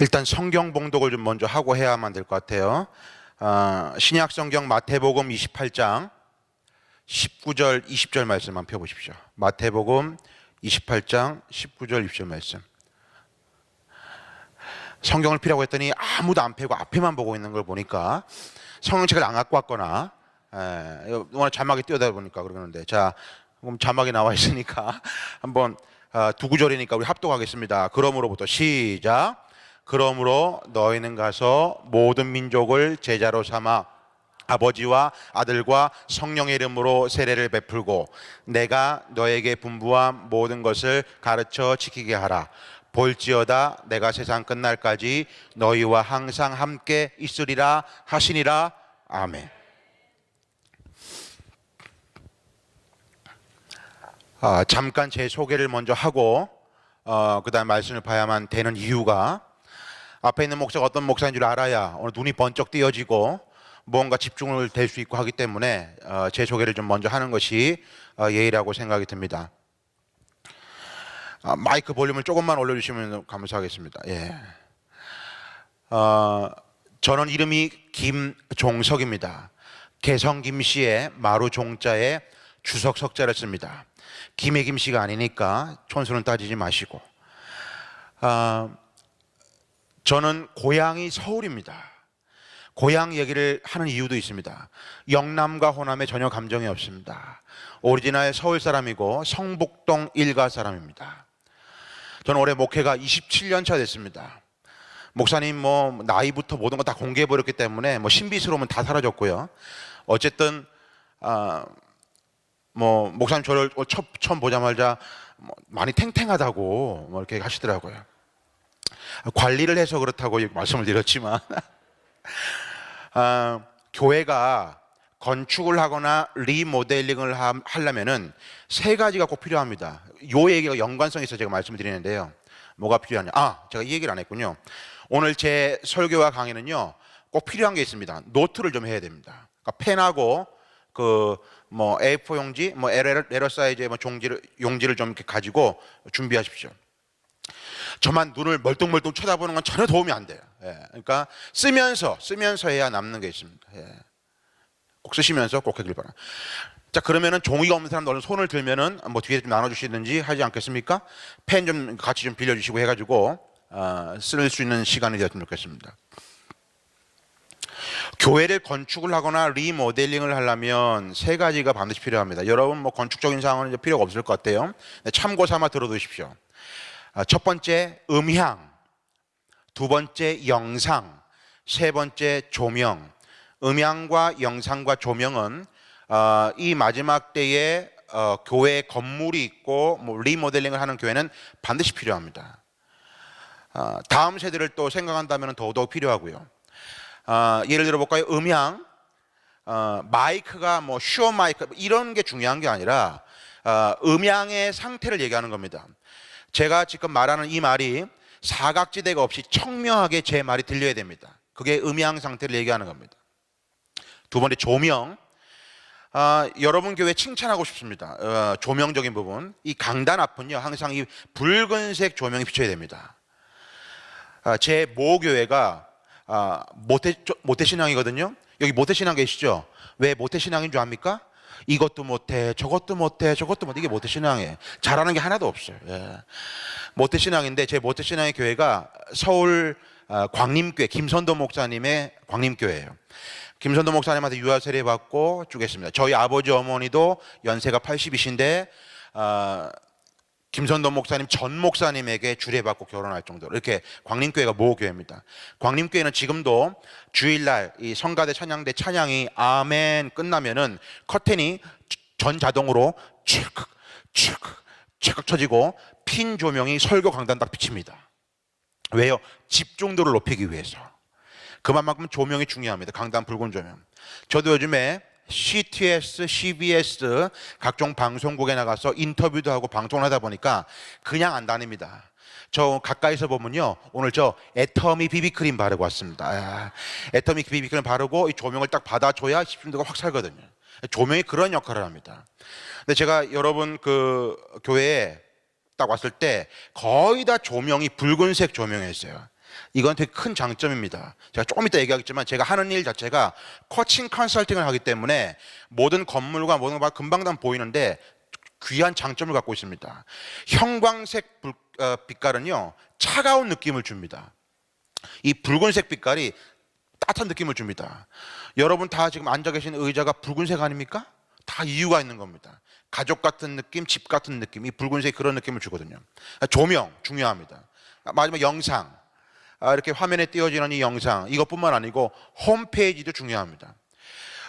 일단 성경 봉독을 좀 먼저 하고 해야만 될 것 같아요. 신약 성경 마태복음 28장 19절 20절 말씀만 펴보십시오. 마태복음 28장 19절 20절 말씀. 성경을 피라고 했더니 아무도 안 펴고 앞에만 보고 있는 걸 보니까 성경책을 안 갖고 왔거나 오늘 자막이 띄어다 보니까 그러는데, 자, 그럼 자막이 나와 있으니까 한번 두 구절이니까 우리 합독하겠습니다. 그러므로부터 시작. 그러므로 너희는 가서 모든 민족을 제자로 삼아 아버지와 아들과 성령의 이름으로 세례를 베풀고 내가 너에게 분부한 모든 것을 가르쳐 지키게 하라. 볼지어다 내가 세상 끝날까지 너희와 항상 함께 있으리라 하시니라. 아멘. 잠깐 제 소개를 먼저 하고 그 다음 말씀을 봐야만 되는 이유가, 앞에 있는 목사가 어떤 목사인 줄 알아야 오늘 눈이 번쩍 띄어지고 뭔가 집중을 될 수 있고 하기 때문에 제 소개를 좀 먼저 하는 것이 예의라고 생각이 듭니다. 마이크 볼륨을 조금만 올려주시면 감사하겠습니다. 예. 저는 이름이 김종석입니다. 개성 김씨의 마루 종자에 주석 석자를 씁니다. 김의 김씨가 아니니까 촌수는 따지지 마시고. 저는 고향이 서울입니다. 고향 얘기를 하는 이유도 있습니다. 영남과 호남에 전혀 감정이 없습니다. 오리지널 서울 사람이고 성북동 일가 사람입니다. 저는 올해 목회가 27년 차 됐습니다. 목사님 뭐 나이부터 모든 거 다 공개해 버렸기 때문에 뭐 신비스러우면 다 사라졌고요. 어쨌든 뭐 목사님 저를 처음 보자마자 많이 탱탱하다고 뭐 이렇게 하시더라고요. 관리를 해서 그렇다고 말씀을 드렸지만 교회가 건축을 하거나 리모델링을 하려면은 세 가지가 꼭 필요합니다. 요 얘기가 연관성이 있어서 제가 말씀을 드리는데요. 뭐가 필요하냐? 제가 이 얘기를 안 했군요. 오늘 제 설교와 강의는요, 꼭 필요한 게 있습니다. 노트를 좀 해야 됩니다. 그러니까 펜하고 뭐 A4 용지, 뭐 L 사이즈의 용지를 좀 이렇게 가지고 준비하십시오. 저만 눈을 멀뚱멀뚱 쳐다보는 건 전혀 도움이 안 돼요. 그러니까 쓰면서 해야 남는 게 있습니다. 꼭 쓰시면서 꼭 하길 바랍니다. 자, 그러면은 종이가 없는 사람들 얼른 손을 들면은 뭐 뒤에 좀 나눠주시든지 하지 않겠습니까? 펜 좀 같이 좀 빌려주시고 해가지고 쓸 수 있는 시간이 되었으면 좋겠습니다. 교회를 건축을 하거나 리모델링을 하려면 세 가지가 반드시 필요합니다. 여러분 뭐 건축적인 상황은 이제 필요가 없을 것 같아요. 참고 삼아 들어두십시오. 첫 번째 음향, 두 번째 영상, 세 번째 조명. 음향과 영상과 조명은 이 마지막 때에 교회 건물이 있고 뭐 리모델링을 하는 교회는 반드시 필요합니다. 다음 세대를 또 생각한다면 더더욱 필요하고요. 예를 들어 볼까요? 음향, 마이크가 뭐 슈어 마이크 이런 게 중요한 게 아니라 음향의 상태를 얘기하는 겁니다. 제가 지금 말하는 이 말이 사각지대가 없이 청명하게 제 말이 들려야 됩니다. 그게 음향 상태를 얘기하는 겁니다. 두 번째 조명. 여러분 교회 칭찬하고 싶습니다. 조명적인 부분. 이 강단 앞은요 항상 이 붉은색 조명이 비춰야 됩니다. 제 모교회가 모태신앙이거든요. 여기 모태신앙 계시죠? 왜 모태신앙인 줄 압니까? 이것도 못해, 저것도 못해, 저것도 못해. 이게 모태신앙이에요. 잘하는 게 하나도 없어요. 모태신앙인데 제 모태신앙의 교회가 서울 광림교회 김선도 목사님의 광림교회예요. 김선도 목사님한테 유아 세례 받고 쭉 했습니다. 저희 아버지 어머니도 연세가 80이신데 김선도 목사님 전 목사님에게 주례받고 결혼할 정도로 이렇게 광림교회가 모교회입니다. 광림교회는 지금도 주일날 이 성가대 찬양대 찬양이 아멘 끝나면은 커튼이 전 자동으로 촥 쳐지고 핀 조명이 설교 강단 딱 비칩니다. 왜요? 집중도를 높이기 위해서. 그만큼 조명이 중요합니다. 강단 붉은 조명. 저도 요즘에 CTS, CBS 각종 방송국에 나가서 인터뷰도 하고 방송을 하다 보니까 그냥 안 다닙니다. 저 가까이서 보면요, 오늘 저 애터미 비비크림 바르고 왔습니다. 애터미 비비크림 바르고 이 조명을 딱 받아줘야 집중도가 확 살거든요. 조명이 그런 역할을 합니다. 근데 제가 여러분 그 교회에 딱 왔을 때 거의 다 조명이 붉은색 조명이었어요. 이건 되게 큰 장점입니다. 제가 조금 이따 얘기하겠지만 제가 하는 일 자체가 코칭 컨설팅을 하기 때문에 모든 건물과 모든 거 금방 다 보이는데 귀한 장점을 갖고 있습니다. 형광색 빛깔은요 차가운 느낌을 줍니다. 이 붉은색 빛깔이 따뜻한 느낌을 줍니다. 여러분 다 지금 앉아 계신 의자가 붉은색 아닙니까? 다 이유가 있는 겁니다. 가족 같은 느낌, 집 같은 느낌, 이 붉은색 그런 느낌을 주거든요. 조명 중요합니다. 마지막 영상, 이렇게 화면에 띄어지는 이 영상, 이것뿐만 아니고 홈페이지도 중요합니다.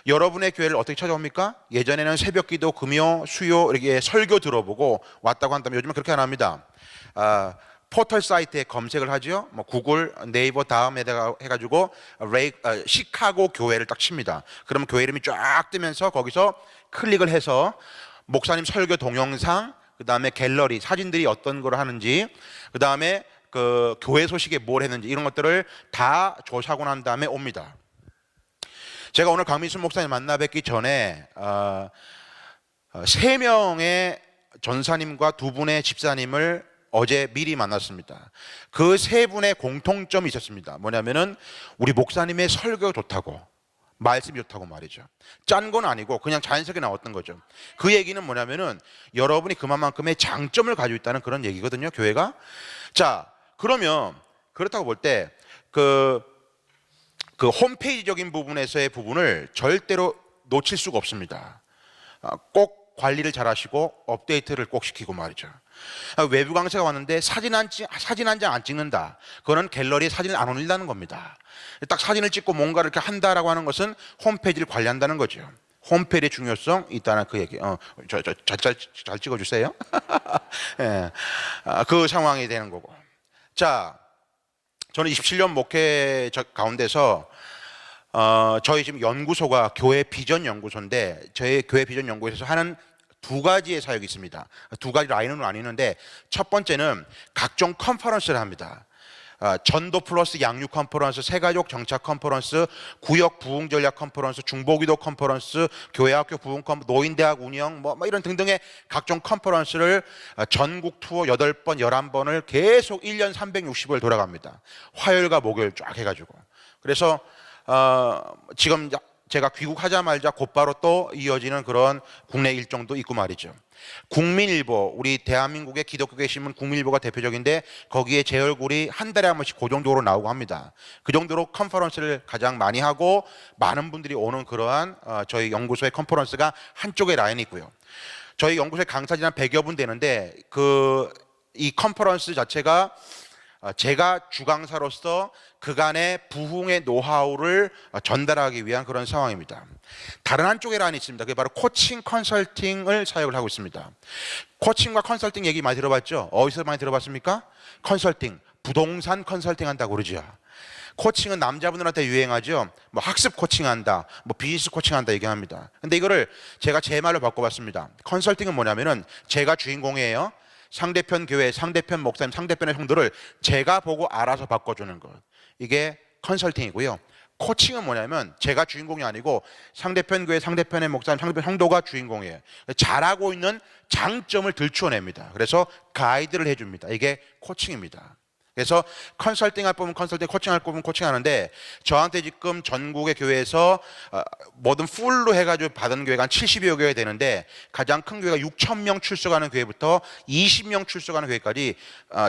여러분의 교회를 어떻게 찾아옵니까? 예전에는 새벽기도, 금요, 수요 이렇게 설교 들어보고 왔다고 한다면 요즘은 그렇게 안 합니다. 포털 사이트에 검색을 하죠. 뭐 구글, 네이버 다음에다가 해가지고 시카고 교회를 딱 칩니다. 그러면 교회 이름이 쫙 뜨면서 거기서 클릭을 해서 목사님 설교 동영상, 그 다음에 갤러리 사진들이 어떤 걸 하는지, 그 다음에 그 교회 소식에 뭘 했는지 이런 것들을 다 조사하고 난 다음에 옵니다. 제가 오늘 강민수 목사님 만나 뵙기 전에 3명의 전사님과 2분의 집사님을 어제 미리 만났습니다. 그 3분의 공통점이 있었습니다. 뭐냐면은 우리 목사님의 설교가 좋다고, 말씀이 좋다고 말이죠. 짠 건 아니고 그냥 자연스럽게 나왔던 거죠. 그 얘기는 뭐냐면은 여러분이 그만큼의 장점을 가지고 있다는 그런 얘기거든요, 교회가. 자, 그러면 그렇다고 볼 때 그 홈페이지적인 부분에서의 부분을 절대로 놓칠 수가 없습니다. 꼭 관리를 잘 하시고 업데이트를 꼭 시키고 말이죠. 외부 강사가 왔는데 사진 한 장 안 찍는다. 그거는 갤러리에 사진을 안 올린다는 겁니다. 딱 사진을 찍고 뭔가를 이렇게 한다라고 하는 것은 홈페이지를 관리한다는 거죠. 홈페이지의 중요성 있다는 그 얘기. 잘 찍어주세요. 예, 그 상황이 되는 거고. 자, 저는 27년 목회 가운데서 저희 지금 연구소가 교회 비전 연구소인데 저희 교회 비전 연구소에서 하는 2가지의 사역이 있습니다. 2가지 라인으로 나뉘는데 첫 번째는 각종 컨퍼런스를 합니다. 전도 플러스 양육 컨퍼런스, 새가족 정착 컨퍼런스, 구역 부흥 전략 컨퍼런스, 중보기도 컨퍼런스, 교회학교 부흥 컨퍼런스, 노인대학 운영 뭐 이런 등등의 각종 컨퍼런스를 전국 투어 8번, 11번을 계속 1년 360일 돌아갑니다. 화요일과 목요일 쫙 해가지고. 그래서 지금 제가 귀국하자마자 곧바로 또 이어지는 그런 국내 일정도 있고 말이죠. 국민일보, 우리 대한민국의 기독교계 신문 국민일보가 대표적인데 거기에 제 얼굴이 한 달에 한 번씩 고정적으로 나오고 합니다. 그 정도로 컨퍼런스를 가장 많이 하고 많은 분들이 오는 그러한 저희 연구소의 컨퍼런스가 한쪽에 라인이 있고요. 저희 연구소의 강사진이 한 100여 분 되는데 이 컨퍼런스 자체가 제가 주강사로서 그간의 부흥의 노하우를 전달하기 위한 그런 상황입니다. 다른 한쪽에 라인이 있습니다. 그게 바로 코칭 컨설팅을 사역을 하고 있습니다. 코칭과 컨설팅 얘기 많이 들어봤죠? 어디서 많이 들어봤습니까? 컨설팅, 부동산 컨설팅 한다고 그러죠. 코칭은 남자분들한테 유행하죠. 뭐 학습 코칭한다, 뭐 비즈니스 코칭한다 얘기합니다. 근데 이거를 제가 제 말로 바꿔봤습니다. 컨설팅은 뭐냐면은 제가 주인공이에요. 상대편 교회, 상대편 목사님, 상대편의 성도를 제가 보고 알아서 바꿔주는 것. 이게 컨설팅이고요. 코칭은 뭐냐면 제가 주인공이 아니고 상대편 교회, 상대편의 목사님, 상대편 성도가 주인공이에요. 잘하고 있는 장점을 들추어냅니다. 그래서 가이드를 해줍니다. 이게 코칭입니다. 그래서 컨설팅 할 거면 컨설팅, 코칭 할 거면 코칭 하는데 저한테 지금 전국의 교회에서 뭐든 풀로 해가지고 받은 교회가 한 70여 교회 되는데 가장 큰 교회가 6,000명 출석하는 교회부터 20명 출석하는 교회까지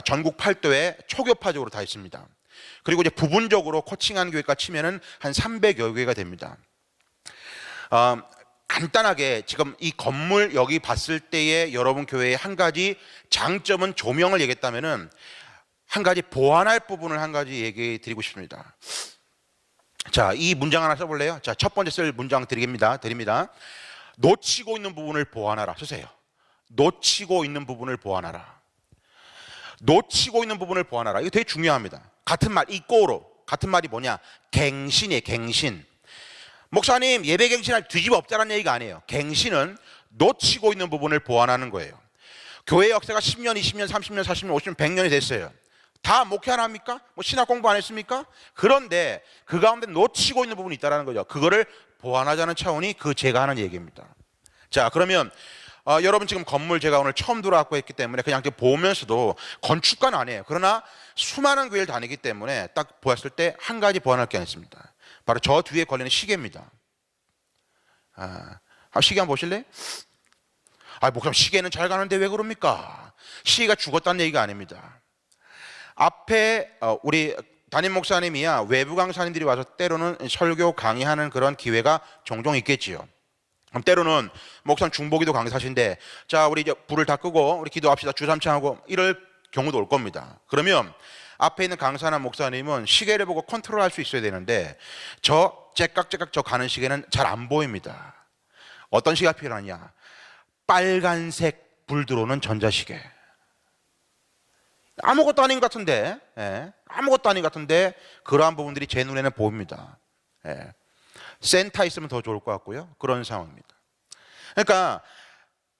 전국 8도에 초교파적으로 다 있습니다. 그리고 이제 부분적으로 코칭하는 교회가 치면은 한 300여 교회가 됩니다. 간단하게 지금 이 건물 여기 봤을 때의 여러분 교회의 한 가지 장점은 조명을 얘기했다면은 한 가지 보완할 부분을 한 가지 얘기 드리고 싶습니다. 자, 이 문장 하나 써볼래요? 자, 첫 번째 쓸 문장 드립니다. 놓치고 있는 부분을 보완하라. 쓰세요. 놓치고 있는 부분을 보완하라. 놓치고 있는 부분을 보완하라. 이거 되게 중요합니다. 같은 말, 이꼬로. 같은 말이 뭐냐? 갱신이에요, 갱신. 목사님, 예배 갱신할 뒤집어 엎자라는 얘기가 아니에요. 갱신은 놓치고 있는 부분을 보완하는 거예요. 교회 역사가 10년, 20년, 30년, 40년, 50년, 100년이 됐어요. 다 목회 안 합니까? 뭐 신학 공부 안 했습니까? 그런데 그 가운데 놓치고 있는 부분이 있다는 거죠. 그거를 보완하자는 차원이 제가 하는 얘기입니다. 자, 그러면 여러분 지금 건물 제가 오늘 처음 들어왔고 했기 때문에 그냥 보면서도 건축가는 아니에요. 그러나 수많은 교회를 다니기 때문에 딱 보았을 때 한 가지 보완할 게 있습니다. 바로 저 뒤에 걸리는 시계입니다. 시계 한번 보실래요? 목사님 시계는 잘 가는데 왜 그럽니까? 시계가 죽었다는 얘기가 아닙니다. 앞에 우리 담임 목사님이야 외부 강사님들이 와서 때로는 설교 강의하는 그런 기회가 종종 있겠지요. 그럼 때로는 목사님 중보기도 강사신데 자 우리 이제 불을 다 끄고 우리 기도합시다 주삼창하고 이럴 경우도 올 겁니다. 그러면 앞에 있는 강사나 목사님은 시계를 보고 컨트롤할 수 있어야 되는데 저 째깍째깍 저 가는 시계는 잘 안 보입니다. 어떤 시계가 필요하냐? 빨간색 불 들어오는 전자시계. 아무것도 아닌 것 같은데, 아무것도 아닌 것 같은데 그러한 부분들이 제 눈에는 보입니다. 센터 있으면 더 좋을 것 같고요. 그런 상황입니다. 그러니까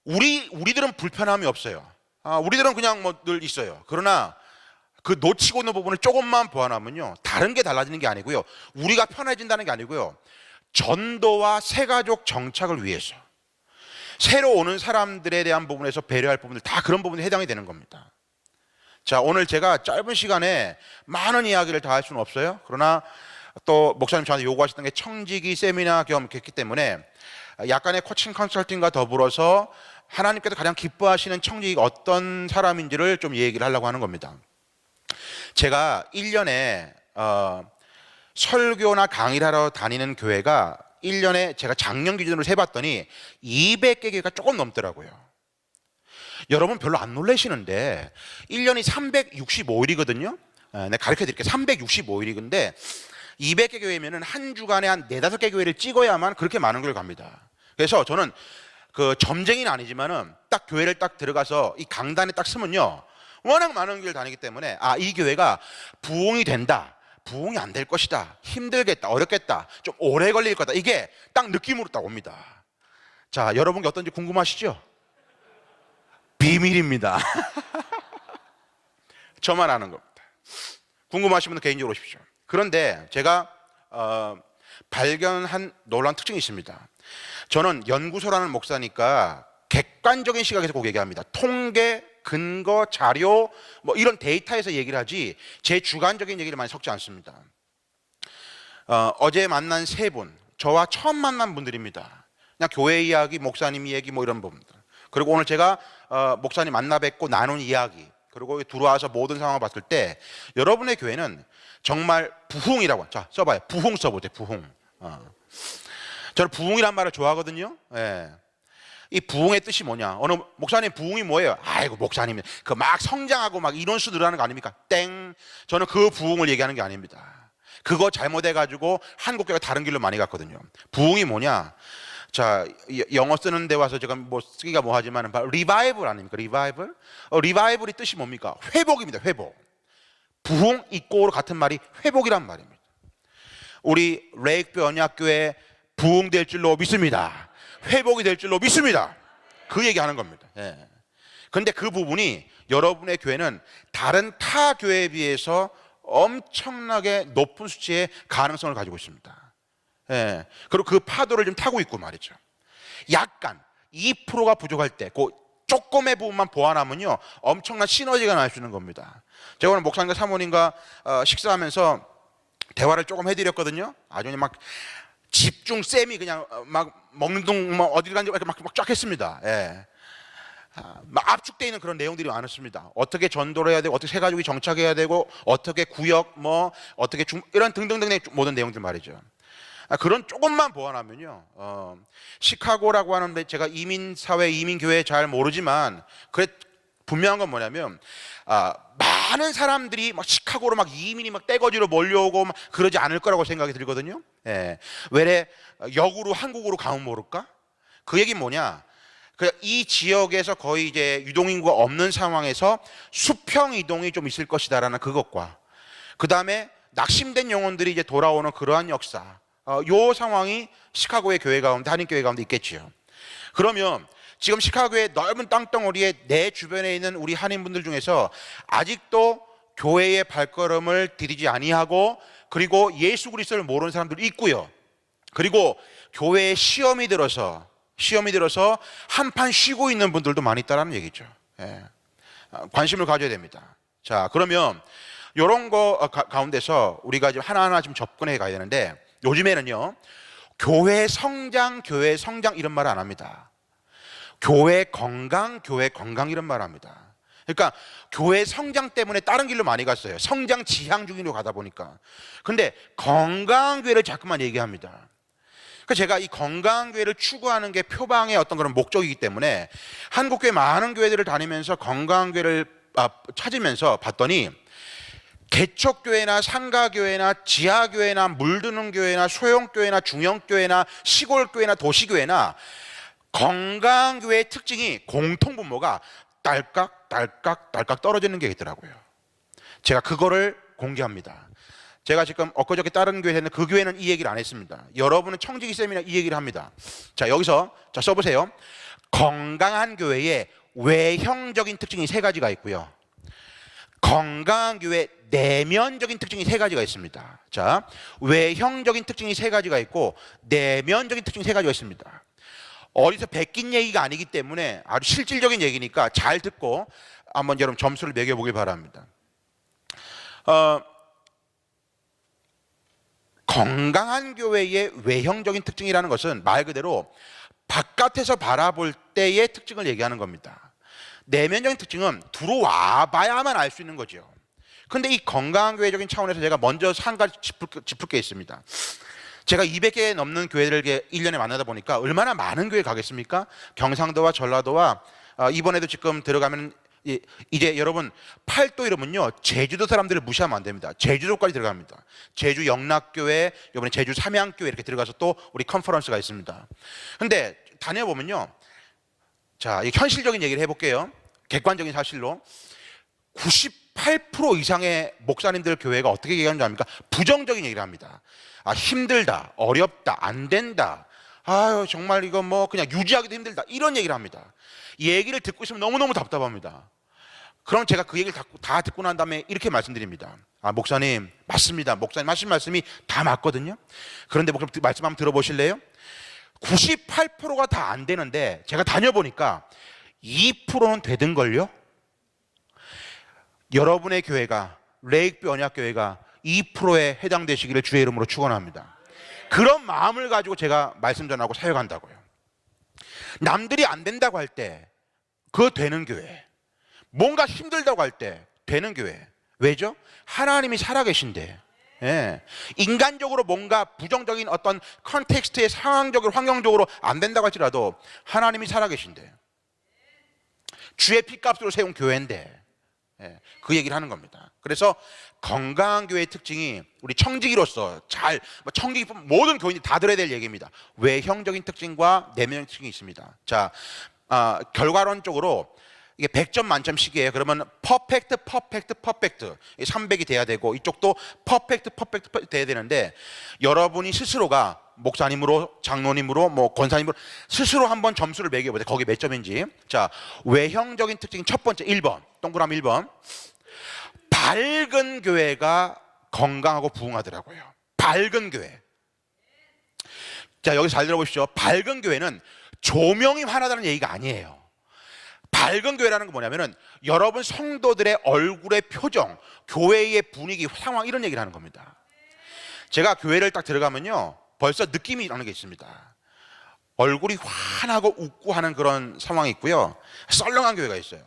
우리들은 불편함이 없어요. 우리들은 그냥 뭐 늘 있어요. 그러나 그 놓치고 있는 부분을 조금만 보완하면요, 다른 게 달라지는 게 아니고요, 우리가 편해진다는 게 아니고요, 전도와 새가족 정착을 위해서 새로 오는 사람들에 대한 부분에서 배려할 부분들 다 그런 부분에 해당이 되는 겁니다. 자, 오늘 제가 짧은 시간에 많은 이야기를 다 할 수는 없어요. 그러나 또 목사님 저한테 요구하셨던 게 청지기 세미나 겸 했기 때문에 약간의 코칭 컨설팅과 더불어서 하나님께서 가장 기뻐하시는 청지기가 어떤 사람인지를 좀 얘기를 하려고 하는 겁니다. 제가 1년에 설교나 강의를 하러 다니는 교회가 1년에 제가 작년 기준으로 세봤더니 200개 교회가 조금 넘더라고요. 여러분 별로 안 놀라시는데 1년이 365일이거든요. 내가 가르쳐 드릴게요. 365일인데 200개 교회면은 한 주간에 한 4-5개 교회를 찍어야만 그렇게 많은 걸 갑니다. 그래서 저는 그 점쟁이는 아니지만은 딱 교회를 딱 들어가서 이 강단에 딱 서면요, 워낙 많은 교회를 다니기 때문에 이 교회가 부흥이 된다, 부흥이 안 될 것이다, 힘들겠다, 어렵겠다, 좀 오래 걸릴 거다, 이게 딱 느낌으로 딱 옵니다. 자, 여러분께 어떤지 궁금하시죠? 비밀입니다. 저만 아는 겁니다. 궁금하신 분은 개인적으로 오십시오. 그런데 제가 발견한 놀라운 특징이 있습니다. 저는 연구소라는 목사니까 객관적인 시각에서 꼭 얘기합니다. 통계, 근거, 자료 뭐 이런 데이터에서 얘기를 하지 제 주관적인 얘기를 많이 섞지 않습니다. 어제 만난 3분, 저와 처음 만난 분들입니다. 그냥 교회 이야기, 목사님 이야기 뭐 이런 부분들. 그리고 오늘 제가 목사님 만나 뵙고 나눈 이야기, 그리고 들어와서 모든 상황을 봤을 때 여러분의 교회는 정말 부흥이라고, 자 써봐요. 부흥 써보세요. 부흥. 저는 부흥이란 말을 좋아하거든요. 이 부흥의 뜻이 뭐냐? 어느 목사님 부흥이 뭐예요? 아이고 목사님 그 막 성장하고 막 인원수 늘어나는 거 아닙니까? 땡. 저는 그 부흥을 얘기하는 게 아닙니다. 그거 잘못해가지고 한국교회가 다른 길로 많이 갔거든요. 부흥이 뭐냐? 자, 영어 쓰는 데 와서 제가 뭐 쓰기가 뭐하지만 리바이벌 아닙니까? 리바이벌? 리바이벌이 뜻이 뭡니까? 회복입니다. 회복. 부흥 이꼬로 같은 말이 회복이란 말입니다. 우리 레이크뷰 언약교회 부흥될 줄로 믿습니다. 회복이 될 줄로 믿습니다. 그 얘기하는 겁니다. 그런데 그 부분이 여러분의 교회는 다른 타 교회에 비해서 엄청나게 높은 수치의 가능성을 가지고 있습니다. 그리고 그 파도를 좀 타고 있고 말이죠. 약간 2%가 부족할 때 그 조금의 부분만 보완하면요, 엄청난 시너지가 날 수 있는 겁니다. 제가 오늘 목사님과 사모님과 식사하면서 대화를 조금 해드렸거든요. 아주 막 집중 쌤이 그냥 막 먹는 동 어디 간지 막 쫙 했습니다. 막 압축되어 있는 그런 내용들이 많았습니다. 어떻게 전도를 해야 되고, 어떻게 새가족이 정착해야 되고, 어떻게 구역 뭐 어떻게 이런 등등등의 모든 내용들 말이죠. 그런 조금만 보완하면요, 시카고라고 하는데 제가 이민사회, 이민교회 잘 모르지만 그래 분명한 건 뭐냐면 많은 사람들이 막 시카고로 막 이민이 막 떼거지로 몰려오고 막 그러지 않을 거라고 생각이 들거든요. 왜 역으로 한국으로 가면 모를까? 그 얘기 뭐냐? 이 지역에서 거의 이제 유동인구가 없는 상황에서 수평 이동이 좀 있을 것이다라는 그것과, 그 다음에 낙심된 영혼들이 이제 돌아오는 그러한 역사, 요 상황이 시카고의 교회 가운데, 한인교회 가운데 있겠지요. 그러면 지금 시카고의 넓은 땅덩어리에 내 주변에 있는 우리 한인분들 중에서 아직도 교회의 발걸음을 디디지 아니하고, 그리고 예수 그리스도를 모르는 사람들이 있고요. 그리고 교회에 시험이 들어서 시험이 들어서 한판 쉬고 있는 분들도 많이 있다는 얘기죠. 예. 관심을 가져야 됩니다. 자, 그러면 이런 거 가운데서 우리가 지금 하나하나 좀 접근해 가야 되는데, 요즘에는요 교회 성장 이런 말 안 합니다. 교회 건강 이런 말 합니다. 그러니까 교회 성장 때문에 다른 길로 많이 갔어요. 성장 지향 중으로 가다 보니까. 근데 건강한 교회를 자꾸만 얘기합니다. 그러니까 제가 이 건강한 교회를 추구하는 게 표방의 어떤 그런 목적이기 때문에 한국교회 많은 교회들을 다니면서 건강한 교회를 찾으면서 봤더니, 개척교회나 상가교회나 지하교회나 물드는 교회나 소형교회나 중형교회나 시골교회나 도시교회나 건강교회의 특징이 공통분모가 딸깍 떨어지는 게 있더라고요. 제가 그거를 공개합니다. 제가 지금 엊그저께 다른 교회에 했는데 그 교회는 이 얘기를 안 했습니다. 여러분은 청지기 세미나 이 얘기를 합니다. 자, 여기서 써보세요. 건강한 교회의 외형적인 특징이 3가지가 있고요, 건강한 교회 내면적인 특징이 3가지가 있습니다. 자, 외형적인 특징이 3가지가 있고 내면적인 특징이 3가지가 있습니다. 어디서 베낀 얘기가 아니기 때문에 아주 실질적인 얘기니까 잘 듣고 한번 여러분 점수를 매겨보길 바랍니다. 건강한 교회의 외형적인 특징이라는 것은 말 그대로 바깥에서 바라볼 때의 특징을 얘기하는 겁니다. 내면적인 특징은 들어와 봐야만 알 수 있는 거죠. 근데 이 건강한 교회적인 차원에서 제가 먼저 한 가지 짚을 게 있습니다. 제가 200개 넘는 교회를 1년에 만나다 보니까 얼마나 많은 교회 가겠습니까? 경상도와 전라도와 이번에도 지금 들어가면 이제 여러분 팔도 이러면요 제주도 사람들을 무시하면 안 됩니다. 제주도까지 들어갑니다. 제주 영락교회, 이번에 제주 삼양교회 이렇게 들어가서 또 우리 컨퍼런스가 있습니다. 근데 다녀보면요, 자, 현실적인 얘기를 해볼게요. 객관적인 사실로 98% 이상의 목사님들 교회가 어떻게 얘기하는 줄 압니까? 부정적인 얘기를 합니다. 힘들다, 어렵다, 안 된다, 아유 정말 이거 뭐 그냥 유지하기도 힘들다, 이런 얘기를 합니다. 이 얘기를 듣고 있으면 너무너무 답답합니다. 그럼 제가 그 얘기를 다 듣고 난 다음에 이렇게 말씀드립니다. 목사님 맞습니다. 목사님 하신 말씀이 다 맞거든요. 그런데 목사님 말씀 한번 들어보실래요? 98%가 다 안 되는데 제가 다녀보니까 2%는 되던걸요? 여러분의 교회가, 레이크뷰 언약교회가 2%에 해당되시기를 주의 이름으로 축원합니다. 그런 마음을 가지고 제가 말씀 전하고 사역한다고요. 남들이 안 된다고 할 때 그거 되는 교회, 뭔가 힘들다고 할 때 되는 교회. 왜죠? 하나님이 살아계신데. 예. 인간적으로 뭔가 부정적인 어떤 컨텍스트의 상황적으로 환경적으로 안 된다고 할지라도 하나님이 살아계신데, 주의 피값으로 세운 교회인데, 예, 그 얘기를 하는 겁니다. 그래서 건강한 교회의 특징이 우리 청지기로서 청지기 모든 교인이 다 들어야 될 얘기입니다. 외형적인 특징과 내면적인 특징이 있습니다. 자, 결과론적으로 이게 100점 만점 시기예요. 그러면 퍼펙트 300이 돼야 되고, 이쪽도 퍼펙트 돼야 되는데, 여러분이 스스로가 목사님으로, 장로님으로, 뭐 권사님으로 스스로 한번 점수를 매겨보세요. 거기 몇 점인지. 자, 외형적인 특징 첫 번째 1번, 동그라미 1번. 밝은 교회가 건강하고 부흥하더라고요. 밝은 교회. 자, 여기서 잘 들어보십시오. 밝은 교회는 조명이 환하다는 얘기가 아니에요. 밝은 교회라는 건 뭐냐면은 여러분 성도들의 얼굴의 표정, 교회의 분위기, 상황, 이런 얘기를 하는 겁니다. 제가 교회를 딱 들어가면요 벌써 느낌이 나는 게 있습니다. 얼굴이 환하고 웃고 하는 그런 상황이 있고요, 썰렁한 교회가 있어요.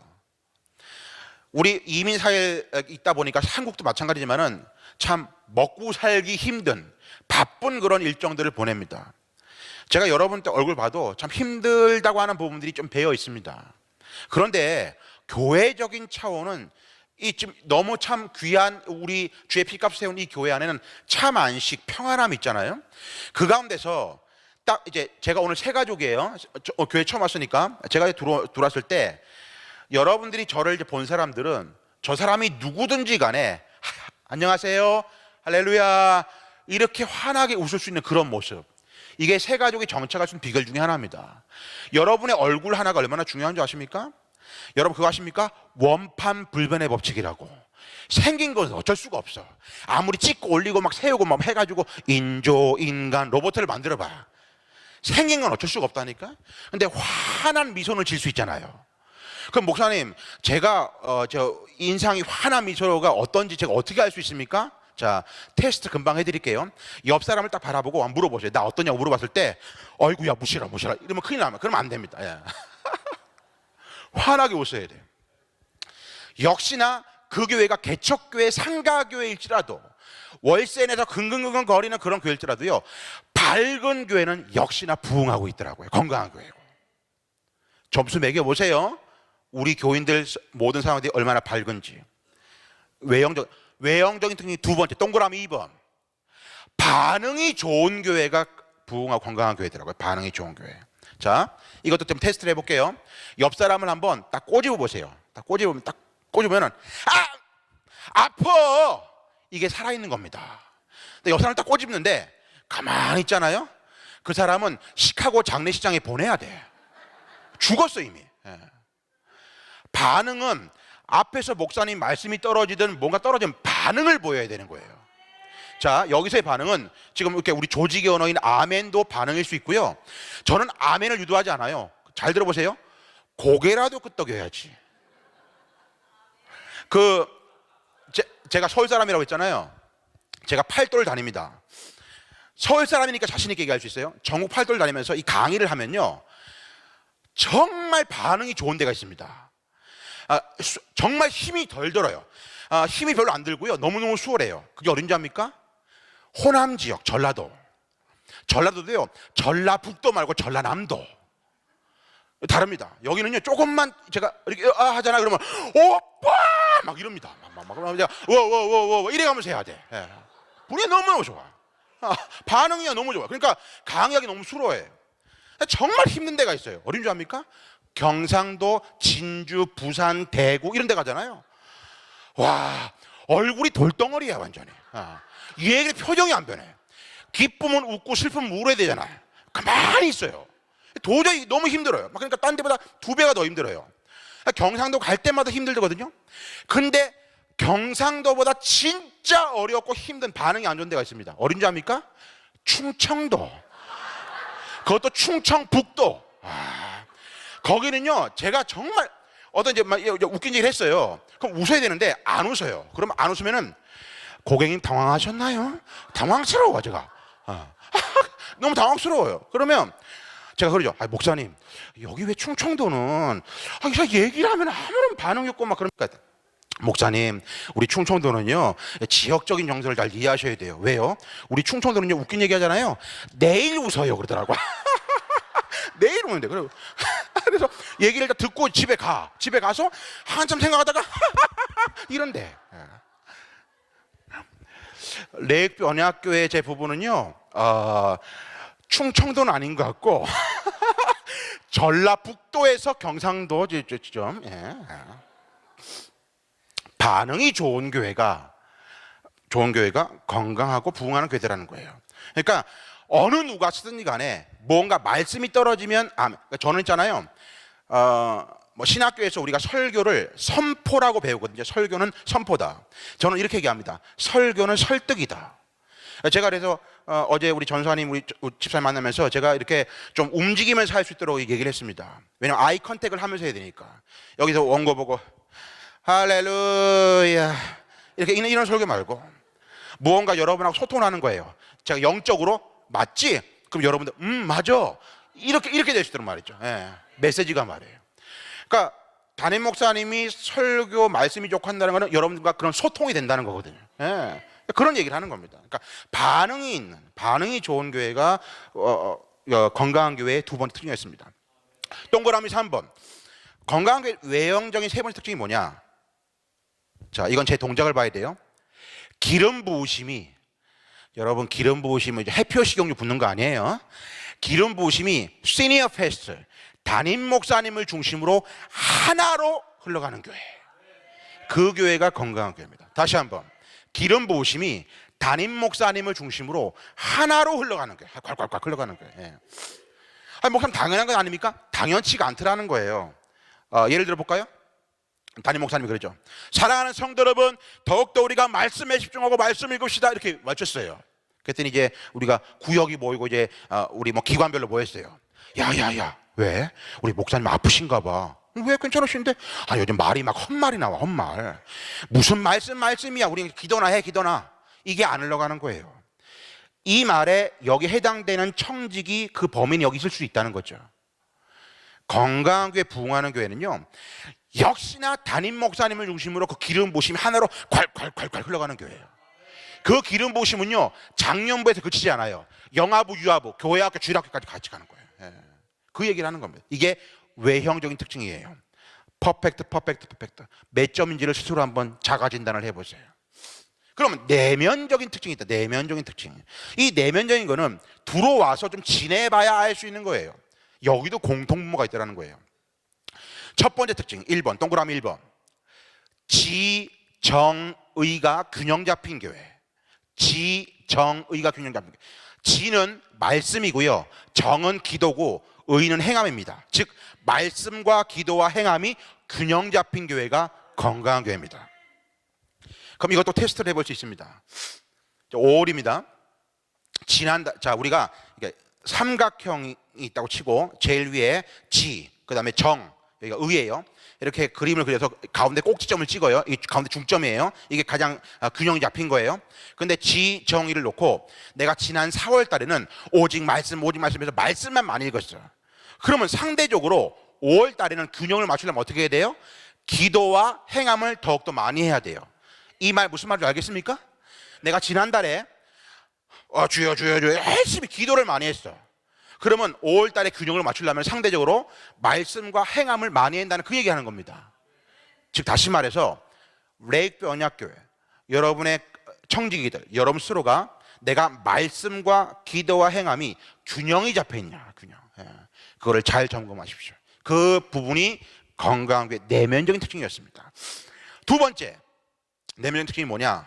우리 이민 사회에 있다 보니까 한국도 마찬가지지만은 참 먹고 살기 힘든 바쁜 그런 일정들을 보냅니다. 제가 여러분들 얼굴 봐도 참 힘들다고 하는 부분들이 좀 배어 있습니다. 그런데 교회적인 차원은 지금 너무 참 귀한 우리 주의 피값 세운 이 교회 안에는 참 안식, 평안함이 있잖아요. 그 가운데서 딱 이제 제가 오늘 새 가족이에요. 교회 처음 왔으니까 제가 들어왔을 때 여러분들이 저를 이제 본 사람들은 저 사람이 누구든지 간에 안녕하세요, 할렐루야, 이렇게 환하게 웃을 수 있는 그런 모습. 이게 새 가족이 정착할 수 있는 비결 중에 하나입니다. 여러분의 얼굴 하나가 얼마나 중요한 줄 아십니까? 여러분 그거 아십니까? 원판 불변의 법칙이라고. 생긴 건 어쩔 수가 없어. 아무리 찍고 올리고 막 세우고 막 해가지고 인조, 인간, 로봇을 만들어봐. 생긴 건 어쩔 수가 없다니까. 근데 환한 미소를 지을 수 있잖아요. 그럼 목사님, 제가 저 인상이 환한 미소가 어떤지 제가 어떻게 알 수 있습니까? 자, 테스트 금방 해드릴게요. 옆 사람을 딱 바라보고 물어보세요. 나 어떠냐고 물어봤을 때, 어이구야 무시라 이러면 큰일 나면 그러면 안 됩니다. 예. 환하게 웃어야 돼요. 역시나 그 교회가 개척교회 상가교회일지라도, 월세 내서 근근근근 거리는 그런 교회일지라도요, 밝은 교회는 역시나 부흥하고 있더라고요. 건강한 교회고. 점수 매겨보세요. 우리 교인들 모든 사람들이 얼마나 밝은지. 외형적인 특징이 두 번째, 동그라미 2번. 반응이 좋은 교회가 부흥하고 건강한 교회더라고요. 반응이 좋은 교회. 자, 이것도 좀 테스트를 해볼게요. 옆 사람을 한번 딱 꼬집어 보세요. 딱 꼬집으면은, 아파! 이게 살아있는 겁니다. 근데 옆 사람을 딱 꼬집는데, 가만히 있잖아요? 그 사람은 시카고 장례식장에 보내야 돼. 죽었어, 이미. 예. 반응은 앞에서 목사님 말씀이 떨어지든 뭔가 떨어지면 반응을 보여야 되는 거예요. 자, 여기서의 반응은 지금 이렇게 우리 조직의 언어인 아멘도 반응일 수 있고요. 저는 아멘을 유도하지 않아요. 잘 들어보세요. 고개라도 끄덕여야지. 제가 서울 사람이라고 했잖아요. 제가 팔도를 다닙니다. 서울 사람이니까 자신 있게 얘기할 수 있어요. 전국 팔도를 다니면서 이 강의를 하면요, 정말 반응이 좋은 데가 있습니다. 정말 힘이 덜 들어요. 힘이 별로 안 들고요, 너무너무 수월해요. 그게 어딘지 압니까? 호남 지역, 전라도도요, 전라북도 말고 전라남도 다릅니다. 여기는요, 조금만 제가 이렇게 하잖아 그러면 오빠 막 이럽니다. 막 그러면 제가 워워워워 이래가면서 해야 돼. 예. 분위기 너무너무 좋아. 반응이 너무 좋아. 그러니까 강의하기 너무 수월해요. 정말 힘든 데가 있어요. 어딘 줄 압니까? 경상도, 진주, 부산, 대구 이런 데 가잖아요. 와, 얼굴이 돌덩어리야 완전히. 이 얘기 표정이 안 변해. 기쁨은 웃고 슬픔은 울어야 되잖아요. 가만히 있어요. 도저히 너무 힘들어요. 그러니까 딴 데보다 2배가 더 힘들어요. 경상도 갈 때마다 힘들거든요. 근데 경상도보다 진짜 어렵고 힘든, 반응이 안 좋은 데가 있습니다. 어딘지 압니까? 충청도. 그것도 충청북도. 거기는요, 제가 정말 어떤 이제 웃긴 얘기를 했어요. 그럼 웃어야 되는데 안 웃어요. 그러면 안 웃으면은 고객님 당황하셨나요? 당황스러워 제가. 너무 당황스러워요. 그러면 제가 그러죠. 목사님, 여기 왜 충청도는 얘기를 하면 아무런 반응이 없고 막 그러니까, 목사님, 우리 충청도는요, 지역적인 정서를 잘 이해하셔야 돼요. 왜요? 우리 충청도는요, 웃긴 얘기 하잖아요. 내일 웃어요 그러더라고. 내일 오는데. 그래서 얘기를 다 듣고 집에 가서 한참 생각하다가 이런데. 레이크 언약교회 제 부부는요, 충청도는 아닌 것 같고 전라북도에서 경상도 좀, 반응이 좋은 교회가 건강하고 부흥하는 교회라는 거예요. 그러니까 어느 누가 쓰든지 간에 뭔가 말씀이 떨어지면 그러니까 저는 있잖아요, 신학교에서 우리가 설교를 선포라고 배우거든요. 설교는 선포다. 저는 이렇게 얘기합니다. 설교는 설득이다. 제가 그래서 어제 우리 전사님, 우리 집사님 만나면서 제가 이렇게 좀 움직이면서 할 수 있도록 얘기를 했습니다. 왜냐면 아이 컨택을 하면서 해야 되니까. 여기서 원고 보고 할렐루야 이렇게 이런 설교 말고 무언가 여러분하고 소통하는 거예요. 제가 영적으로 맞지? 그럼 여러분들 맞아 이렇게 될 수 있도록 말이죠. 메시지가 말이에요. 그러니까 담임 목사님이 설교 말씀이 좋고 한다는 것은 여러분과 그런 소통이 된다는 거거든요. 그런 얘기를 하는 겁니다. 그러니까 반응이 좋은 교회가 건강한 교회의 두 번째 특징이었습니다. 동그라미 3번. 건강한 교회 외형적인 세 번째 특징이 뭐냐? 자, 이건 제 동작을 봐야 돼요. 기름 부으심이, 여러분 기름 부으심은 이제 해표 식용유 붓는 거 아니에요? 기름 부으심이 시니어 패스트, 담임 목사님을 중심으로 하나로 흘러가는 교회. 그 교회가 건강한 교회입니다. 다시 한번. 기름 부으심이 담임 목사님을 중심으로 하나로 흘러가는 교회. 콸콸콸 흘러가는 교회. 목사님 당연한 건 아닙니까? 당연치가 않더라는 거예요. 예를 들어 볼까요? 담임 목사님이 그러죠. 사랑하는 성도 여러분, 더욱더 우리가 말씀에 집중하고 말씀 읽읍시다 이렇게 외쳤어요. 그랬더니 이제 우리가 구역이 모이고 이제 우리 뭐 기관별로 모였어요. 야야야, 왜? 우리 목사님 아프신가 봐. 왜 괜찮으신데? 요즘 말이 막 헛말이 나와, 헛말. 무슨 말씀이야. 우리 기도나 해, 기도나. 이게 안 흘러가는 거예요. 이 말에 여기 해당되는 청직이 그 범인이 여기 있을 수 있다는 거죠. 건강한 교회, 부흥하는 교회는요, 역시나 담임 목사님을 중심으로 그 기름 부으심이 하나로 콸콸콸콸 흘러가는 교회예요. 그 기름 부으심은요, 장년부에서 그치지 않아요. 영아부, 유아부, 교회학교, 주일학교까지 같이 가는 거예요. 그 얘기를 하는 겁니다. 이게 외형적인 특징이에요. 퍼펙트. 몇 점인지를 스스로 한번 자가 진단을 해보세요. 그러면 내면적인 특징이 있다. 내면적인 특징. 이 내면적인 거는 들어와서 좀 지내봐야 알 수 있는 거예요. 여기도 공통분모가 있다는 거예요. 첫 번째 특징 1번, 동그라미 1번. 지정의가 균형 잡힌 교회. 지정의가 균형 잡힌 교회. 지는 말씀이고요, 정은 기도고, 의는 행함입니다. 즉 말씀과 기도와 행함이 균형 잡힌 교회가 건강한 교회입니다. 그럼 이것도 테스트를 해볼 수 있습니다. 5월입니다. 자, 우리가 삼각형이 있다고 치고 제일 위에 지, 그 다음에 정, 여기가 의예요. 이렇게 그림을 그려서 가운데 꼭지점을 찍어요. 이 가운데 중점이에요. 이게 가장 균형이 잡힌 거예요. 근데 지, 정, 의를 놓고 내가 지난 4월 달에는 오직 말씀에서 말씀만 많이 읽었어요. 그러면 상대적으로 5월 달에는 균형을 맞추려면 어떻게 해야 돼요? 기도와 행함을 더욱더 많이 해야 돼요. 이 말 무슨 말인지 알겠습니까? 내가 지난달에 주여 열심히 기도를 많이 했어. 그러면 5월 달에 균형을 맞추려면 상대적으로 말씀과 행함을 많이 한다는 그 얘기하는 겁니다. 즉 다시 말해서 레이크 언약교회, 여러분의 청지기들, 여러분 스스로가 내가 말씀과 기도와 행함이 균형이 잡혀 있냐, 균형. 그거를 잘 점검하십시오. 그 부분이 건강한 교회 내면적인 특징이었습니다. 두 번째, 내면적인 특징이 뭐냐?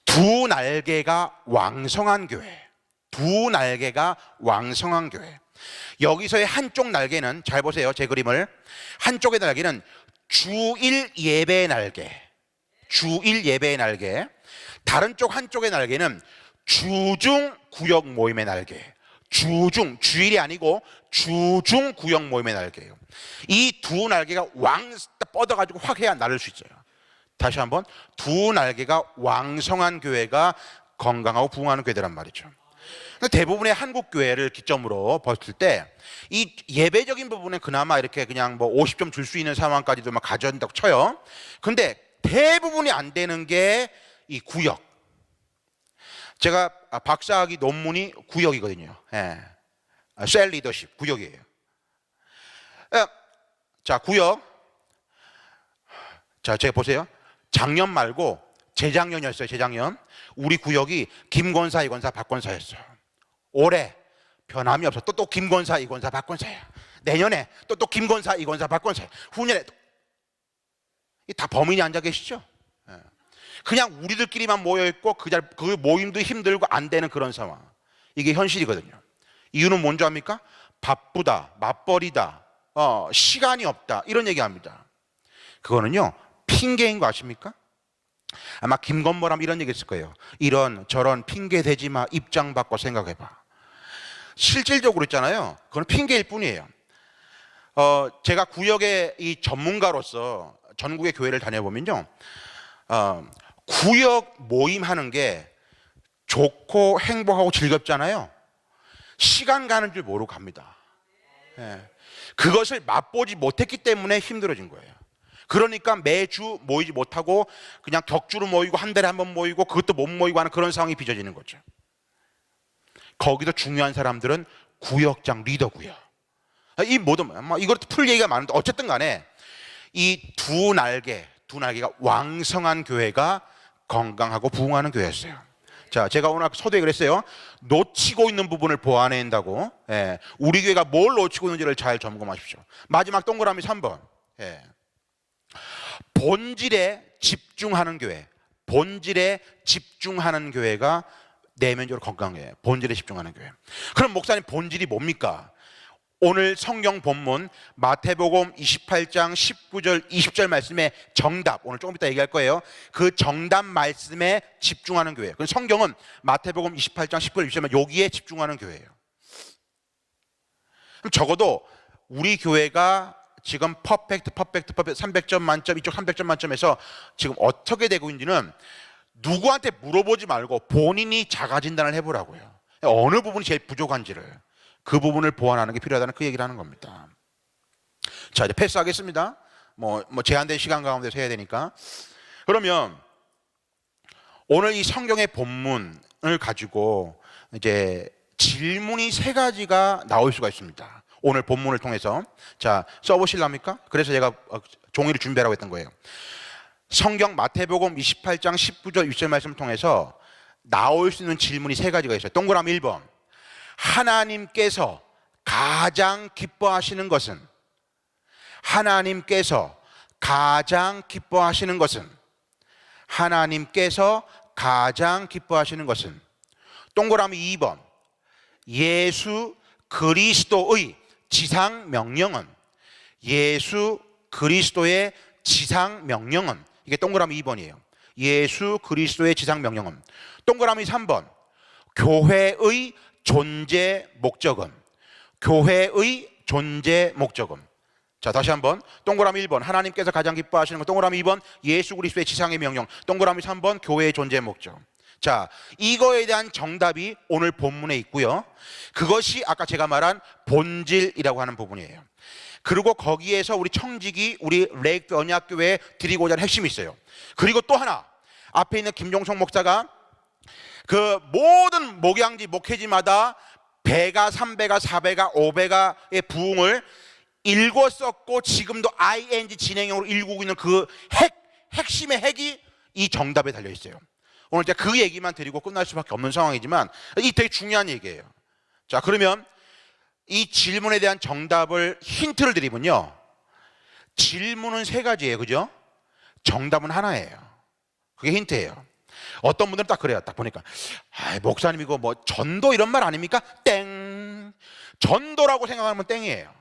두 날개가 왕성한 교회. 두 날개가 왕성한 교회. 여기서의 한쪽 날개는, 잘 보세요, 제 그림을. 한쪽의 날개는 주일 예배의 날개. 주일 예배의 날개. 다른 쪽 한쪽의 날개는 주중 구역 모임의 날개. 주중, 주일이 아니고 주중 구역 모임의 날개예요. 이 두 날개가 뻗어가지고 확 해야 날을 수 있어요. 다시 한번, 두 날개가 왕성한 교회가 건강하고 부흥하는 교회란 말이죠. 대부분의 한국 교회를 기점으로 봤을 때 이 예배적인 부분에 그나마 이렇게 그냥 뭐 50점 줄 수 있는 상황까지도 막 가져온다고 쳐요. 근데 대부분이 안 되는 게 이 구역. 제가 박사학위 논문이 구역이거든요. 셀 리더십 구역이에요. 자, 구역. 자, 제가 보세요. 작년 말고 재작년이었어요. 재작년 우리 구역이 김권사, 이권사, 박권사였어요. 올해 변함이 없어. 또 김권사, 이권사, 박권사야. 내년에 또 김권사, 이권사, 박권사야. 후년에 다 범인이 앉아 계시죠? 그냥 우리들끼리만 모여있고 그 모임도 힘들고 안 되는 그런 상황. 이게 현실이거든요. 이유는 뭔지 압니까? 바쁘다, 맞벌이다, 시간이 없다, 이런 얘기합니다. 그거는요 핑계인 거 아십니까? 아마 김건모라면 이런 얘기 했을 거예요. 이런 저런 핑계 대지 마, 입장 바꿔 생각해봐. 실질적으로 있잖아요, 그건 핑계일 뿐이에요. 제가 구역의 이 전문가로서 전국의 교회를 다녀보면요, 구역 모임하는 게 좋고 행복하고 즐겁잖아요. 시간 가는 줄 모르고 갑니다. 그것을 맛보지 못했기 때문에 힘들어진 거예요. 그러니까 매주 모이지 못하고 그냥 격주로 모이고 한 달에 한 번 모이고 그것도 못 모이고 하는 그런 상황이 빚어지는 거죠. 거기서 중요한 사람들은 구역장 리더고요. 이 모든 이것도 풀 얘기가 많은데 어쨌든 간에 이 두 날개가 왕성한 교회가 건강하고 부흥하는 교회였어요. 자, 제가 오늘 서두에 그랬어요. 놓치고 있는 부분을 보완한다고. 우리 교회가 뭘 놓치고 있는지를 잘 점검하십시오. 마지막 동그라미 3번. 본질에 집중하는 교회. 본질에 집중하는 교회가 내면적으로 건강한 교회. 본질에 집중하는 교회. 그럼 목사님 본질이 뭡니까? 오늘 성경 본문 마태복음 28장 19절 20절 말씀의 정답, 오늘 조금 이따 얘기할 거예요. 그 정답 말씀에 집중하는 교회. 그 성경은 마태복음 28장 19절 20절만 여기에 집중하는 교회예요. 그럼 적어도 우리 교회가 지금 퍼펙트 300점 만점, 이쪽 300점 만점에서 지금 어떻게 되고 있는지는 누구한테 물어보지 말고 본인이 자가 진단을 해보라고요. 어느 부분이 제일 부족한지를, 그 부분을 보완하는 게 필요하다는 그 얘기를 하는 겁니다. 자, 이제 패스하겠습니다. 뭐 제한된 시간 가운데서 해야 되니까. 그러면 오늘 이 성경의 본문을 가지고 이제 질문이 3가지가 나올 수가 있습니다. 오늘 본문을 통해서. 자, 써보실랍니까? 그래서 제가 종이를 준비하라고 했던 거예요. 성경 마태복음 28장 19절 20절 말씀을 통해서 나올 수 있는 질문이 3가지가 있어요. 동그라미 1번. 하나님께서 가장 기뻐하시는 것은? 하나님께서 가장 기뻐하시는 것은? 하나님께서 가장 기뻐하시는 것은? 동그라미 2번. 예수 그리스도의 지상 명령은? 예수 그리스도의 지상 명령은? 이게 동그라미 2번이에요. 예수 그리스도의 지상 명령은? 동그라미 3번. 교회의 존재 목적은? 교회의 존재 목적은? 자, 다시 한번. 동그라미 1번 하나님께서 가장 기뻐하시는 것, 동그라미 2번 예수 그리스도의 지상의 명령, 동그라미 3번 교회의 존재 목적. 자, 이거에 대한 정답이 오늘 본문에 있고요. 그것이 아까 제가 말한 본질이라고 하는 부분이에요. 그리고 거기에서 우리 청직이 우리 레이크 언약교회에 드리고자 하는 핵심이 있어요. 그리고 또 하나, 앞에 있는 김종성 목사가 그 모든 목양지 목회지마다 배가 3배가 4배가 5배가의 부흥을 읽었었고 지금도 ING 진행형으로 읽고 있는 그 핵심의 핵이 이 정답에 달려 있어요. 오늘 제가 그 얘기만 드리고 끝날 수밖에 없는 상황이지만 이 되게 중요한 얘기예요. 자, 그러면 이 질문에 대한 정답을 힌트를 드리면요, 질문은 3가지예요. 그죠? 정답은 하나예요. 그게 힌트예요. 어떤 분들은 딱 그래요. 딱 보니까 목사님 이거 뭐 전도 이런 말 아닙니까? 땡. 전도라고 생각하면 땡이에요.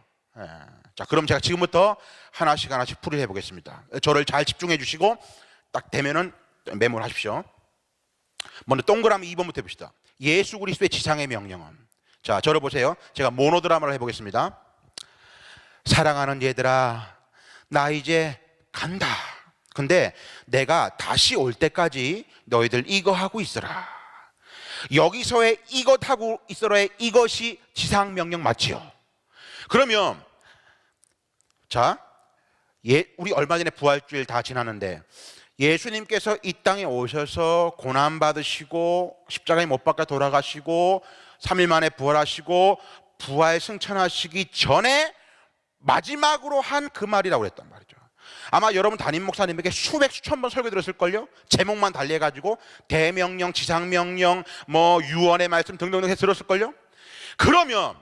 자, 그럼 제가 지금부터 하나씩 풀이해 보겠습니다. 저를 잘 집중해 주시고 딱 되면은 메모를 하십시오. 먼저 동그라미 2번부터 해봅시다. 예수 그리스도의 지상의 명령은? 자, 저를 보세요. 제가 모노드라마를 해보겠습니다. 사랑하는 얘들아, 나 이제 간다. 근데 내가 다시 올 때까지 너희들 이거 하고 있어라. 여기서의 이것 하고 있어라의 이것이 지상 명령 맞지요? 그러면 자, 우리 얼마 전에 부활주일 다 지났는데 예수님께서 이 땅에 오셔서 고난받으시고 십자가에 못 박혀 돌아가시고 3일 만에 부활하시고 부활 승천하시기 전에 마지막으로 한 그 말이라고 그랬단 말이죠. 아마 여러분 담임 목사님에게 수천 번 설교 들었을걸요? 제목만 달리해가지고 대명령, 지상명령, 뭐 유언의 말씀 등등등 해서 들었을걸요? 그러면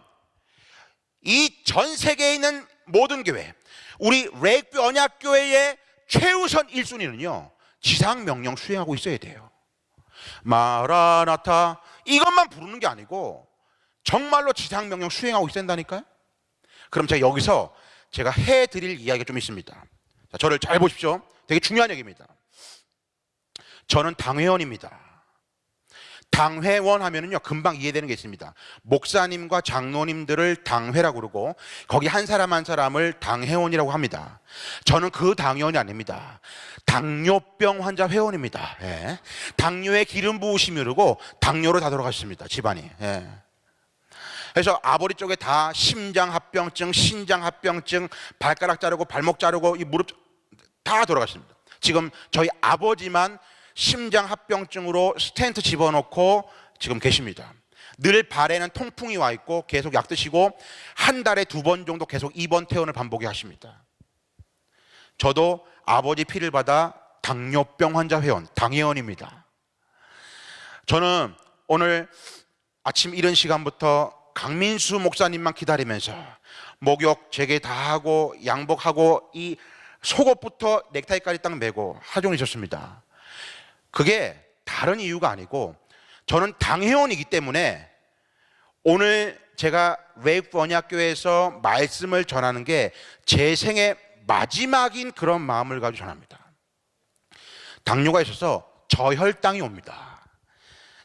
이 전 세계에 있는 모든 교회, 우리 레이크 언약교회의 최우선 1순위는요 지상명령 수행하고 있어야 돼요. 마라나타 이것만 부르는 게 아니고 정말로 지상명령 수행하고 있어야 된다니까요. 그럼 제가 여기서 제가 해드릴 이야기가 좀 있습니다. 자, 저를 잘 보십시오. 되게 중요한 얘기입니다. 저는 당회원입니다. 당회원 하면은요 금방 이해되는 게 있습니다. 목사님과 장로님들을 당회라고 그러고 거기 한 사람 한 사람을 당회원이라고 합니다. 저는 그 당회원이 아닙니다. 당뇨병 환자 회원입니다. 예. 당뇨에 기름 부으심이 오르고 당뇨로 다 돌아가셨습니다. 집안이. 예. 그래서 아버지 쪽에 다 심장합병증, 신장합병증, 발가락 자르고 발목 자르고 이 무릎 다 돌아가십니다. 지금 저희 아버지만 심장합병증으로 스텐트 집어넣고 지금 계십니다. 늘 발에는 통풍이 와 있고 계속 약 드시고 한 달에 2번 정도 계속 입원 퇴원을 반복해 하십니다. 저도 아버지 피를 받아 당뇨병 환자 회원, 당회원입니다. 저는 오늘 아침 이른 시간부터 강민수 목사님만 기다리면서 목욕 재개 다 하고 양복하고 이 속옷부터 넥타이까지 딱 메고 하루 종일 있었습니다. 그게 다른 이유가 아니고 저는 당회원이기 때문에 오늘 제가 웨이크 번역교회에서 말씀을 전하는 게 제 생의 마지막인 그런 마음을 가지고 전합니다. 당뇨가 있어서 저혈당이 옵니다.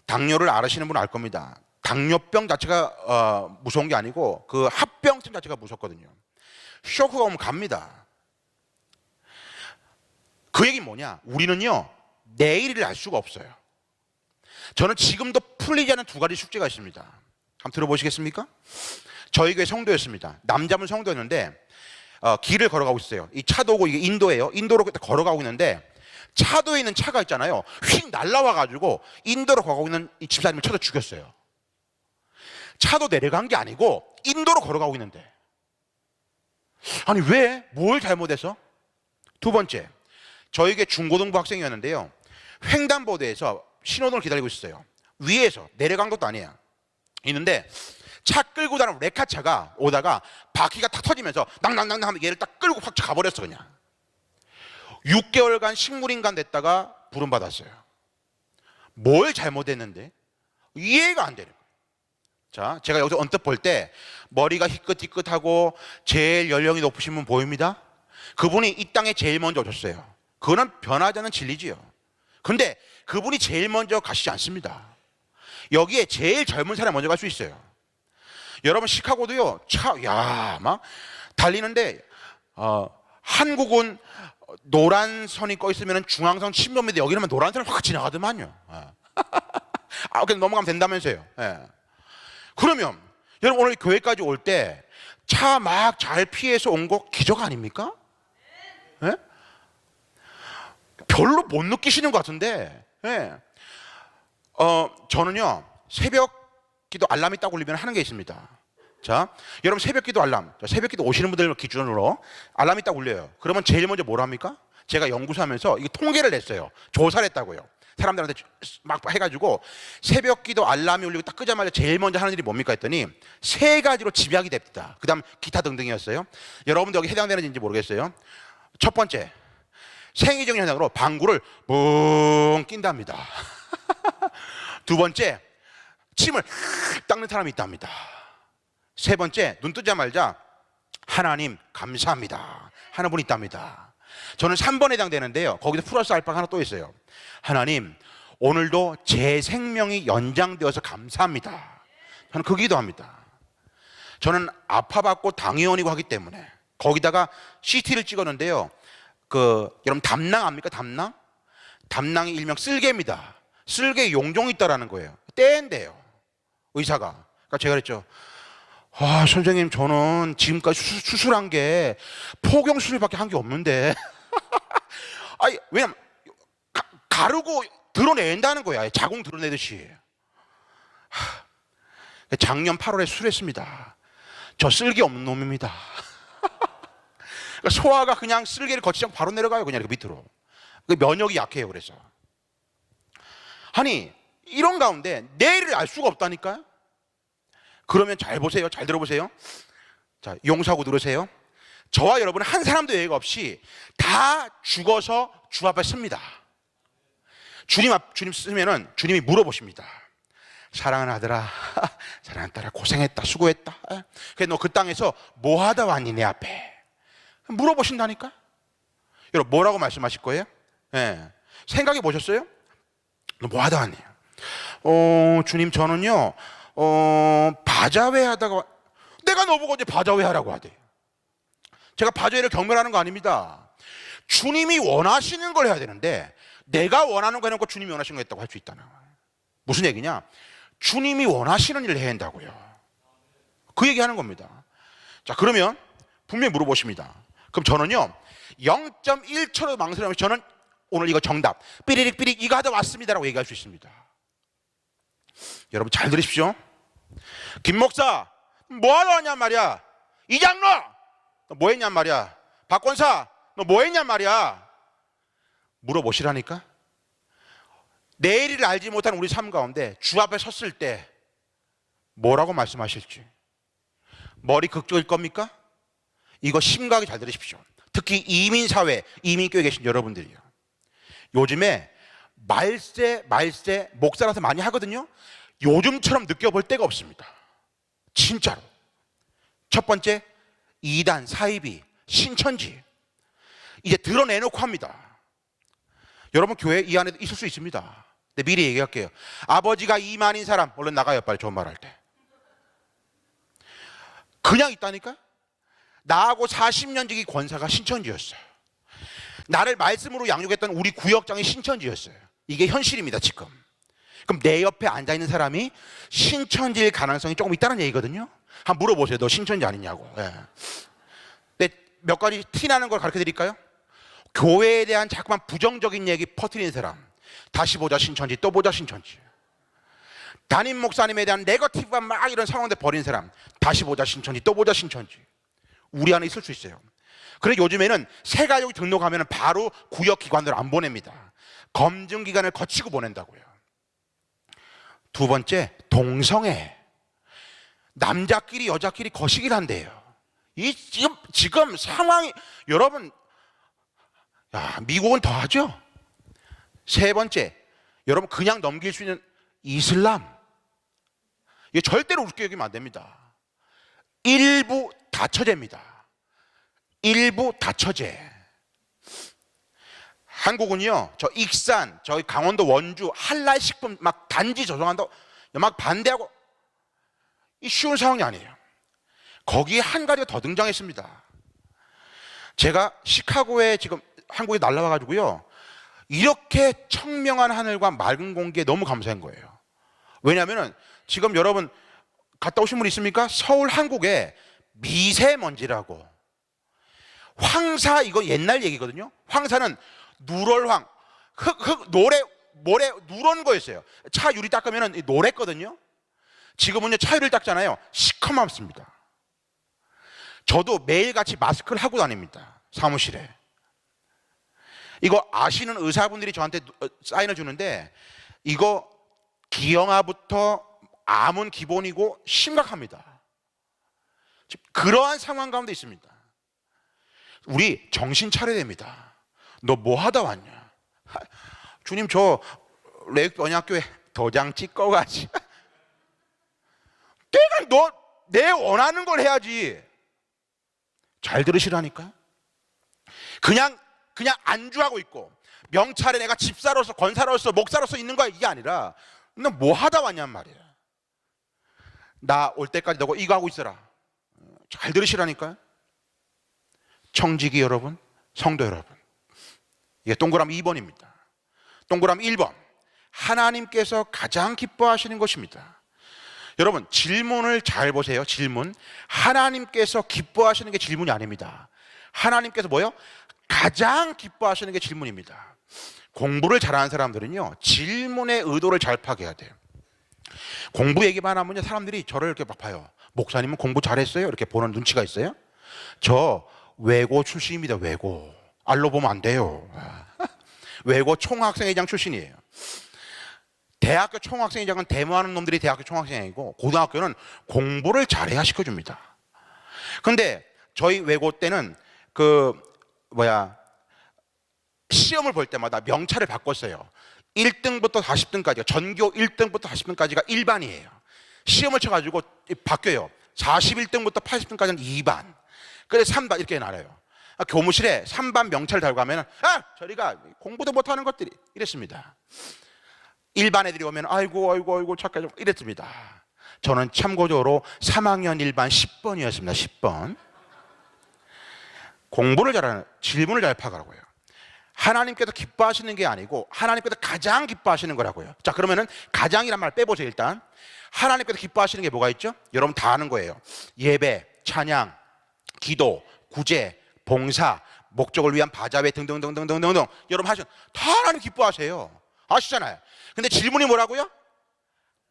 당뇨를 알으시는 분은 알 겁니다. 당뇨병 자체가 무서운 게 아니고 그 합병증 자체가 무섭거든요. 쇼크가 오면 갑니다. 그 얘기는 뭐냐? 우리는요, 내일을 알 수가 없어요. 저는 지금도 풀리지 않은 두 가지 숙제가 있습니다. 한번 들어보시겠습니까? 저희 교회 성도였습니다. 남자분 성도였는데 길을 걸어가고 있어요. 이 차도고 이게 인도예요. 인도로 걸어가고 있는데 차도에 있는 차가 있잖아요. 휙 날라와가지고 인도로 걸어가고 있는 이 집사님을 쳐서 죽였어요. 차도 내려간 게 아니고 인도로 걸어가고 있는데. 아니 왜? 뭘 잘못해서? 두 번째, 저에게 중고등부 학생이었는데요. 횡단보도에서 신호등을 기다리고 있었어요. 위에서 내려간 것도 아니에요. 있는데 차 끌고 다니는 레카차가 오다가 바퀴가 탁 터지면서 낭낭낭낭 하면 얘를 딱 끌고 확 가버렸어 그냥. 6개월간 식물인간 됐다가 부름받았어요. 뭘 잘못했는데? 이해가 안 되는 거예요. 자, 제가 여기서 언뜻 볼 때 머리가 희끗희끗하고 제일 연령이 높으신 분 보입니다? 그분이 이 땅에 제일 먼저 오셨어요. 그거는 변하지 않는 진리지요. 근데 그분이 제일 먼저 가시지 않습니다. 여기에 제일 젊은 사람이 먼저 갈 수 있어요. 여러분 시카고도요, 막 달리는데 한국은 노란 선이 꺼 있으면 중앙선 침범인데 여기는 노란 선을 확 지나가더만요. 그냥 넘어가면 된다면서요. 그러면 여러분 오늘 교회까지 올 때 차 막 잘 피해서 온 거 기적 아닙니까? 별로 못 느끼시는 것 같은데. 저는요 새벽 기도 알람이 딱 울리면 하는 게 있습니다. 자, 여러분 새벽 기도 알람, 새벽 기도 오시는 분들 기준으로 알람이 딱 울려요. 그러면 제일 먼저 뭘 합니까? 제가 연구소하면서 이거 통계를 냈어요. 조사를 했다고요. 사람들한테 막 해가지고 새벽 기도 알람이 울리고 딱 끄자마자 제일 먼저 하는 일이 뭡니까 했더니 세 가지로 집약이 됩니다. 그 다음 기타 등등이었어요. 여러분들 여기 해당되는지 모르겠어요. 첫 번째, 생리적인 현상으로 방구를 뭉 낀답니다. 두 번째, 침을 닦는 사람이 있답니다. 세 번째, 눈 뜨자마자 하나님 감사합니다 하는 분이 있답니다. 저는 3번에 해당되는데요. 거기서 플러스 알파가 하나 또 있어요. 하나님 오늘도 제 생명이 연장되어서 감사합니다. 저는 그 기도합니다. 저는 아파받고 당의원이고 하기 때문에 거기다가 CT를 찍었는데요. 여러분 담낭 압니까? 담낭? 담낭이 일명 쓸개입니다. 쓸개에 용종이 있다라는 거예요. 떼인데요. 의사가. 그러니까 제가 그랬죠. 선생님 저는 지금까지 수술한 게 포경 수술밖에 한 게 없는데 아니 왜냐면 가르고 드러낸다는 거야. 자궁 드러내듯이. 작년 8월에 수술했습니다. 저 쓸개 없는 놈입니다. 소화가 그냥 쓸개를 거치지 않고 바로 내려가요. 그냥 이렇게 밑으로. 면역이 약해요. 그래서 아니 이런 가운데 내일을 알 수가 없다니까요. 그러면 잘 보세요. 잘 들어보세요. 자, 용서하고 들으세요. 저와 여러분은 한 사람도 예외가 없이 다 죽어서 주 앞에 섭니다. 주님 쓰면은 주님이 물어보십니다. 사랑하는 아들아, 사랑하는 딸아, 고생했다, 수고했다. 그래 너 그 땅에서 뭐 하다 왔니 내 앞에? 물어보신다니까. 여러분 뭐라고 말씀하실 거예요? 생각해 보셨어요? 너 뭐 하다 왔니? 주님 저는요 바자회 하다가. 내가 너보고 이제 바자회 하라고 하대. 제가 바자회를 경멸하는 거 아닙니다. 주님이 원하시는 걸 해야 되는데 내가 원하는 거 해놓고 주님이 원하시는 거 했다고 할 수 있다는 거예요. 무슨 얘기냐? 주님이 원하시는 일을 해야 한다고요. 그 얘기하는 겁니다. 자, 그러면 분명히 물어보십니다. 그럼 저는요 0.1초로 망설이면 저는 오늘 이거 정답 삐리릭 삐릭 이거 하다 왔습니다라고 얘기할 수 있습니다. 여러분 잘 들으십시오. 김 목사 뭐 하러 왔냔 말이야. 이 장로 너 뭐 했냔 말이야. 박 권사 너 뭐 했냔 말이야. 물어보시라니까. 내일을 알지 못한 우리 삶 가운데 주 앞에 섰을 때 뭐라고 말씀하실지. 머리 극적일 겁니까? 이거 심각하게 잘 들으십시오. 특히 이민사회, 이민교회에 계신 여러분들이요. 요즘에 말세 목사라서 많이 하거든요. 요즘처럼 느껴볼 때가 없습니다. 진짜로. 첫 번째, 이단, 사이비, 신천지. 이제 드러내놓고 합니다. 여러분 교회 이 안에 있을 수 있습니다. 근데 미리 얘기할게요. 아버지가 이만인 사람 얼른 나가요. 빨리 좋은 말 할 때. 그냥 있다니까. 나하고 40년 지기 권사가 신천지였어요. 나를 말씀으로 양육했던 우리 구역장이 신천지였어요. 이게 현실입니다 지금. 그럼 내 옆에 앉아있는 사람이 신천지일 가능성이 조금 있다는 얘기거든요. 한번 물어보세요. 너 신천지 아니냐고. 예. 근데 몇 가지 티나는 걸 가르쳐 드릴까요? 교회에 대한 자꾸만 부정적인 얘기 퍼뜨리는 사람, 다시 보자 신천지, 또 보자 신천지. 담임 목사님에 대한 네거티브가 막 이런 상황들 벌이는 사람, 다시 보자 신천지, 또 보자 신천지. 우리 안에 있을 수 있어요. 그래 요즘에는 새 가족이 등록하면 바로 구역 기관으로 안 보냅니다. 검증 기간을 거치고 보낸다고요. 두 번째, 동성애. 남자끼리 여자끼리 거시기를 한대요. 이 지금 상황이 여러분, 야, 미국은 더 하죠. 세 번째, 여러분 그냥 넘길 수 있는 이슬람. 이게 절대로 우습게 여기면 안 됩니다. 일부 다처제입니다. 일부 다처제. 한국은요, 저 익산, 저희 강원도 원주 한랄식품 막 단지 조성한다고 막 반대하고, 이 쉬운 상황이 아니에요. 거기에 한 가지가 더 등장했습니다. 제가 시카고에 지금 한국에 날라와가지고요, 이렇게 청명한 하늘과 맑은 공기에 너무 감사한 거예요. 왜냐하면 지금 여러분 갔다 오신 분 있습니까? 서울 한국에 미세먼지라고, 황사, 이거 옛날 얘기거든요. 황사는 누럴황, 흙, 모래 누런 거였어요. 차 유리 닦으면 노랬거든요. 지금은요 차 유리를 닦잖아요. 시커멓습니다. 저도 매일같이 마스크를 하고 다닙니다. 사무실에. 이거 아시는 의사분들이 저한테 사인을 주는데, 이거 기형아부터 암은 기본이고 심각합니다. 그러한 상황 가운데 있습니다. 우리 정신 차려야 됩니다. 너 뭐 하다 왔냐? 주님, 저 레이크 언약교회 도장 찍어가지. 내가 내 원하는 걸 해야지. 잘 들으시라니까. 그냥 안주하고 있고, 명찰에 내가 집사로서 권사로서 목사로서 있는 거야, 이게 아니라 너 뭐 하다 왔냔 말이야. 나 올 때까지 너가 이거 하고 있어라. 잘 들으시라니까요. 청지기 여러분, 성도 여러분, 이게 동그라미 2번입니다. 동그라미 1번, 하나님께서 가장 기뻐하시는 것입니다. 여러분 질문을 잘 보세요. 질문, 하나님께서 기뻐하시는 게 질문이 아닙니다. 하나님께서 뭐요? 가장 기뻐하시는 게 질문입니다. 공부를 잘하는 사람들은요, 질문의 의도를 잘 파악해야 돼요. 공부 얘기만 하면 사람들이 저를 이렇게 막 봐요. 목사님은 공부 잘했어요? 이렇게 보는 눈치가 있어요. 저 외고 출신입니다. 외고. 알로 보면 안 돼요. 외고 총학생회장 출신이에요. 대학교 총학생회장은 데모하는 놈들이 대학교 총학생회장이고, 고등학교는 공부를 잘해야 시켜줍니다. 근데 저희 외고 때는 시험을 볼 때마다 명찰을 바꿨어요. 1등부터 40등까지가, 전교 1등부터 40등까지가 1반이에요. 시험을 쳐가지고 바뀌어요. 41등부터 80등까지는 2반, 그래서 3반 이렇게 나눠요. 교무실에 3반 명찰 달고 가면 저리가, 공부도 못하는 것들이, 이랬습니다. 1반 애들이 오면 아이고 착해 좀 이랬습니다. 저는 참고적으로 3학년 1반 10번이었습니다. 10번. 공부를 잘하는, 질문을 잘 파악하라고요. 하나님께서 기뻐하시는 게 아니고 하나님께서 가장 기뻐하시는 거라고요. 자, 그러면은 가장이란 말 빼보세요. 일단 하나님께서 기뻐하시는 게 뭐가 있죠? 여러분 다 아는 거예요. 예배, 찬양, 기도, 구제, 봉사, 목적을 위한 바자회 등등등등등등. 여러분 다 하나님 기뻐하세요. 아시잖아요. 근데 질문이 뭐라고요?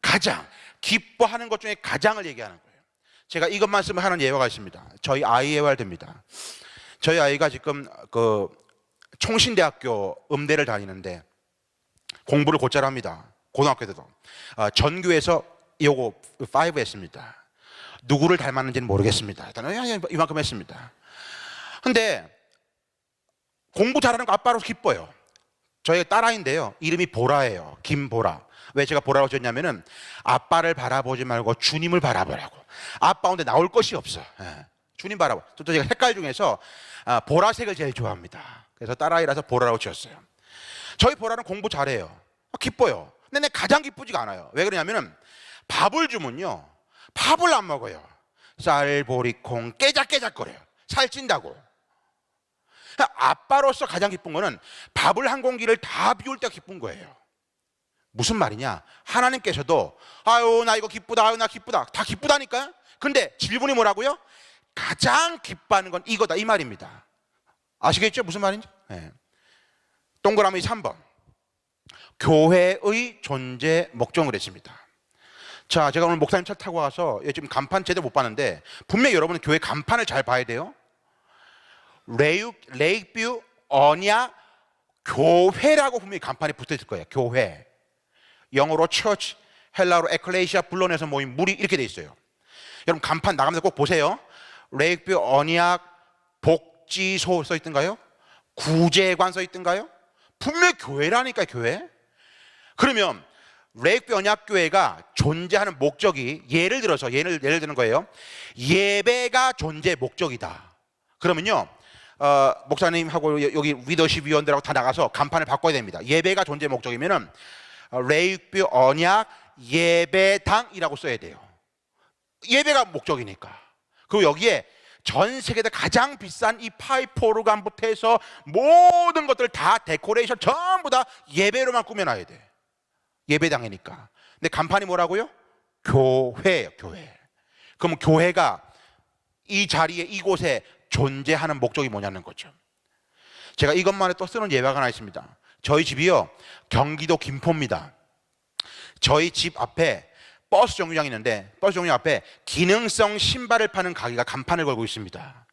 가장 기뻐하는 것 중에 가장을 얘기하는 거예요. 제가 이것만 쓰면 하는 예화가 있습니다. 저희 아이의 예화됩니다. 저희 아이가 지금 총신대학교 음대를 다니는데 공부를 곧잘 합니다. 고등학교 때도 전교에서 요거 5 했습니다. 누구를 닮았는지는 모르겠습니다. 일단 이만큼 했습니다. 근데 공부 잘하는 거 아빠로서 기뻐요. 저희 딸아이인데요, 이름이 보라예요. 김보라. 왜 제가 보라고 지었냐면은 아빠를 바라보지 말고 주님을 바라보라고. 아빠 온데 나올 것이 없어. 주님 바라보. 또 제가 색깔 중에서 보라색을 제일 좋아합니다. 그래서 딸아이라서 보라라고 지었어요. 저희 보라는 공부 잘해요. 기뻐요. 근데 가장 기쁘지가 않아요. 왜 그러냐면은 밥을 주면요, 밥을 안 먹어요. 쌀, 보리콩 깨작깨작거려요. 살찐다고. 아빠로서 가장 기쁜 거는 밥을 한 공기를 다 비울 때가 기쁜 거예요. 무슨 말이냐? 하나님께서도 아유 나 이거 기쁘다, 아유 나 기쁘다, 다 기쁘다니까요. 근데 질문이 뭐라고요? 가장 기뻐하는 건 이거다, 이 말입니다. 아시겠죠? 무슨 말인지? 네. 동그라미 3번. 교회의 존재 목적을 했습니다. 자, 제가 오늘 목사님 차 타고 와서 지금 간판 제대로 못 봤는데 분명히 여러분은 교회 간판을 잘 봐야 돼요. 레이크뷰 언약 교회라고 분명히 간판에 붙어 있을 거예요. 교회. 영어로 church, 헬라어로 에클레시아, 불러내서 모인 무리, 이렇게 돼 있어요. 여러분 간판 나가면서 꼭 보세요. 레이크뷰 언약 복지소 써 있던가요? 구제관 써 있던가요? 분명히 교회라니까, 교회. 그러면 레이크뷰 언약교회가 존재하는 목적이, 예를 들어서 예를 드는 거예요. 예배가 존재 목적이다. 그러면요, 목사님하고 여기 리더십 위원들하고 다 나가서 간판을 바꿔야 됩니다. 예배가 존재 목적이면은 레이크뷰 언약 예배당이라고 써야 돼요. 예배가 목적이니까. 그리고 여기에 전 세계에서 가장 비싼 이 파이프 오르간부터 해서 모든 것들 다 데코레이션 전부 다 예배로만 꾸며놔야 돼. 예배당이니까. 근데 간판이 뭐라고요? 교회예요, 교회. 그럼 교회가 이 자리에, 이곳에 존재하는 목적이 뭐냐는 거죠. 제가 이것만에 또 쓰는 예화가 하나 있습니다. 저희 집이요, 경기도 김포입니다. 저희 집 앞에 버스 정류장이 있는데 버스 정류장 앞에 기능성 신발을 파는 가게가 간판을 걸고 있습니다.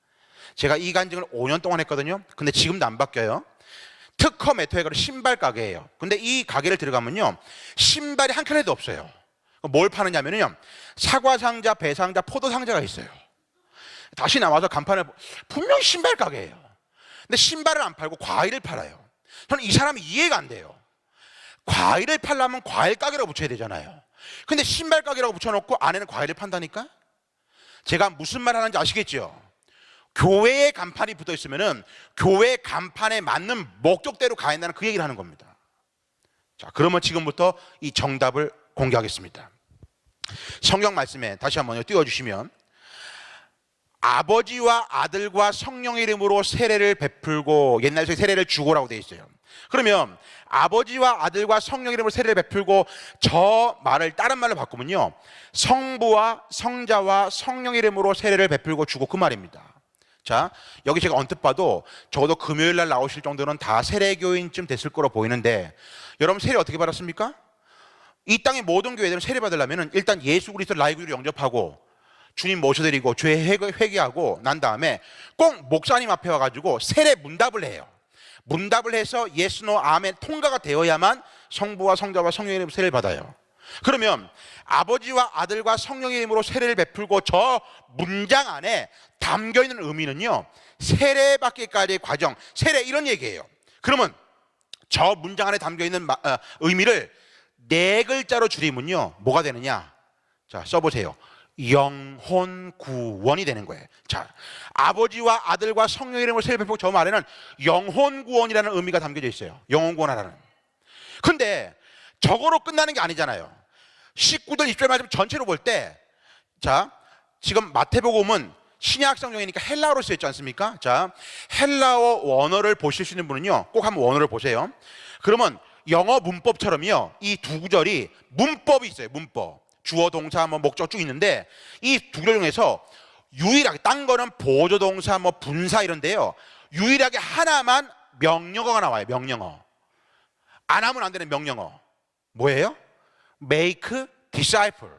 제가 이 간증을 5년 동안 했거든요. 근데 지금도 안 바뀌어요. 특허 메토에가 신발 가게예요. 근데 이 가게를 들어가면요, 신발이 한 켤레도 없어요. 뭘 파느냐면요, 사과 상자, 배 상자, 포도 상자가 있어요. 다시 나와서 간판을, 분명히 신발 가게예요. 근데 신발을 안 팔고 과일을 팔아요. 저는 이 사람이 이해가 안 돼요. 과일을 팔려면 과일 가게라고 붙여야 되잖아요. 근데 신발 가게라고 붙여놓고 안에는 과일을 판다니까? 제가 무슨 말 하는지 아시겠죠? 교회에 간판이 붙어 있으면은 교회 간판에 맞는 목적대로 가야 한다는 그 얘기를 하는 겁니다. 자, 그러면 지금부터 이 정답을 공개하겠습니다. 성경 말씀에 다시 한번 띄워주시면, 아버지와 아들과 성령의 이름으로 세례를 베풀고, 옛날에 세례를 주고라고 되어 있어요. 그러면 아버지와 아들과 성령의 이름으로 세례를 베풀고, 저 말을 다른 말로 바꾸면요, 성부와 성자와 성령의 이름으로 세례를 베풀고 주고, 그 말입니다. 자, 여기 제가 언뜻 봐도 적어도 금요일 날 나오실 정도는 다 세례교인쯤 됐을 거로 보이는데, 여러분 세례 어떻게 받았습니까? 이 땅의 모든 교회들은 세례 받으려면 일단 예수 그리스도 나의 구주로 영접하고 주님 모셔드리고 죄 회개하고 난 다음에 꼭 목사님 앞에 와가지고 세례 문답을 해요. 문답을 해서 예스, 노, 아멘 통과가 되어야만 성부와 성자와 성령의 이름으로 세례를 받아요. 그러면 아버지와 아들과 성령의 이름으로 세례를 베풀고, 저 문장 안에 담겨있는 의미는요, 세례 받기까지의 과정, 세례, 이런 얘기예요. 그러면 저 문장 안에 담겨있는 의미를 네 글자로 줄이면요, 뭐가 되느냐? 자, 써보세요. 영혼 구원이 되는 거예요. 자, 아버지와 아들과 성령의 이름으로 세례 베풀고, 저 말에는 영혼 구원이라는 의미가 담겨져 있어요. 영혼 구원하라는. 근데 저거로 끝나는 게 아니잖아요. 19절 20절 말씀 전체로 볼 때, 자, 지금 마태복음은 신약 성경이니까 헬라어로 쓰였지 않습니까? 자, 헬라어 원어를 보실 수 있는 분은요, 꼭 한번 원어를 보세요. 그러면 영어 문법처럼요, 이 두 구절이 문법이 있어요. 문법. 주어, 동사, 목적 쭉 있는데, 이 두 구절 중에서 유일하게, 딴 거는 보조 동사, 분사 이런데요, 유일하게 하나만 명령어가 나와요. 명령어. 안 하면 안 되는 명령어. 뭐예요? Make disciple.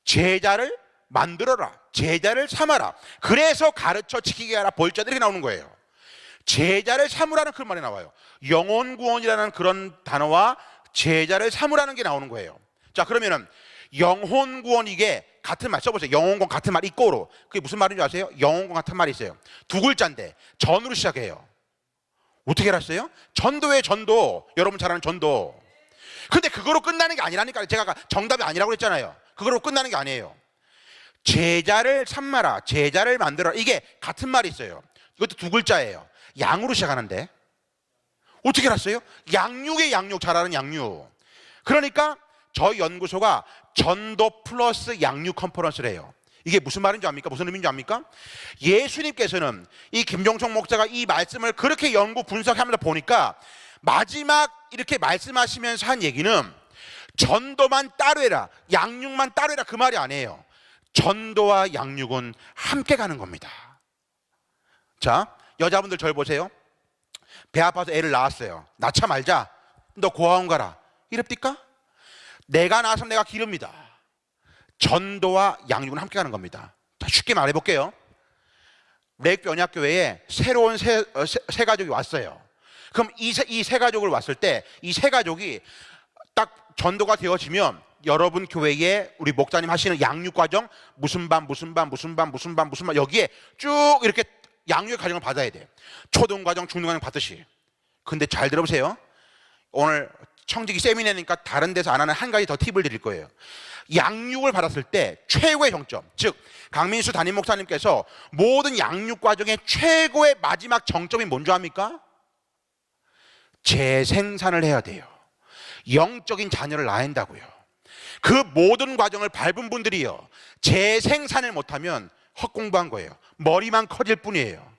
제자를 만들어라. 제자를 삼아라. 그래서 가르쳐 지키게 하라. 벌자들이 이렇게 나오는 거예요. 제자를 삼으라는 그 말이 나와요. 영혼 구원이라는 그런 단어와 제자를 삼으라는 게 나오는 거예요. 자, 그러면은 영혼 구원, 이게 같은 말 써보세요. 영혼 구원 같은 말 이꼬로. 그게 무슨 말인지 아세요? 영혼 구원 같은 말이 있어요. 두 글자인데 전으로 시작해요. 어떻게 알았어요? 전도예요, 전도. 여러분 잘 아는 전도. 근데 그거로 끝나는 게 아니라니까요. 제가 아까 정답이 아니라고 그랬잖아요. 그거로 끝나는 게 아니에요. 제자를 삼마라, 제자를 만들어라. 이게 같은 말이 있어요. 이것도 두 글자예요. 양으로 시작하는데 어떻게 알았어요? 양육의 양육, 잘 아는 양육. 그러니까 저희 연구소가 전도 플러스 양육 컨퍼런스를 해요. 이게 무슨 말인지 압니까? 무슨 의미인지 압니까? 예수님께서는 이 김종성 목사가 이 말씀을 그렇게 연구 분석하면서 보니까 마지막 이렇게 말씀하시면서 한 얘기는 전도만 따로 해라, 양육만 따로 해라, 그 말이 아니에요. 전도와 양육은 함께 가는 겁니다. 자, 여자분들 절 보세요. 배 아파서 애를 낳았어요. 낳자 말자, 너 고아원 가라, 이럽니까? 내가 낳아서 내가 기릅니다. 전도와 양육은 함께 가는 겁니다. 자, 쉽게 말해볼게요. 레이크 언약교회에 새로운 새 가족이 왔어요. 그럼 이 새 가족을 왔을 때 이 새 가족이 딱 전도가 되어지면 여러분 교회에 우리 목사님 하시는 양육 과정, 무슨 반 여기에 쭉 이렇게 양육의 과정을 받아야 돼요. 초등 과정, 중등 과정 받듯이. 근데 잘 들어보세요. 오늘 청지기 세미나니까 다른 데서 안 하는 한 가지 더 팁을 드릴 거예요. 양육을 받았을 때 최고의 정점, 즉 강민수 담임 목사님께서 모든 양육 과정의 최고의 마지막 정점이 뭔지 압니까? 재생산을 해야 돼요. 영적인 자녀를 낳아야 한다고요. 그 모든 과정을 밟은 분들이요, 재생산을 못하면 헛공부한 거예요. 머리만 커질 뿐이에요.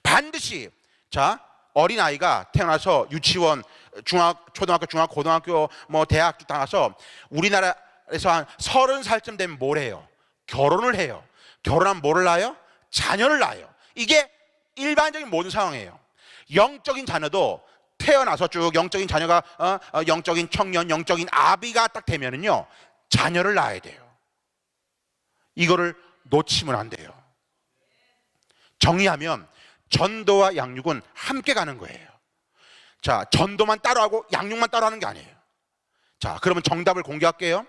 반드시, 자, 어린아이가 태어나서 유치원, 초등학교, 중학교, 고등학교, 대학교 나가서 우리나라에서 한 30살쯤 되면 뭘 해요? 결혼을 해요. 결혼하면 뭐를 낳아요? 자녀를 낳아요. 이게 일반적인 모든 상황이에요. 영적인 자녀도 태어나서 쭉 영적인 자녀가 영적인 청년, 영적인 아비가 딱 되면은요, 자녀를 낳아야 돼요. 이거를 놓치면 안 돼요. 정리하면 전도와 양육은 함께 가는 거예요. 자, 전도만 따로 하고 양육만 따로 하는 게 아니에요. 자, 그러면 정답을 공개할게요.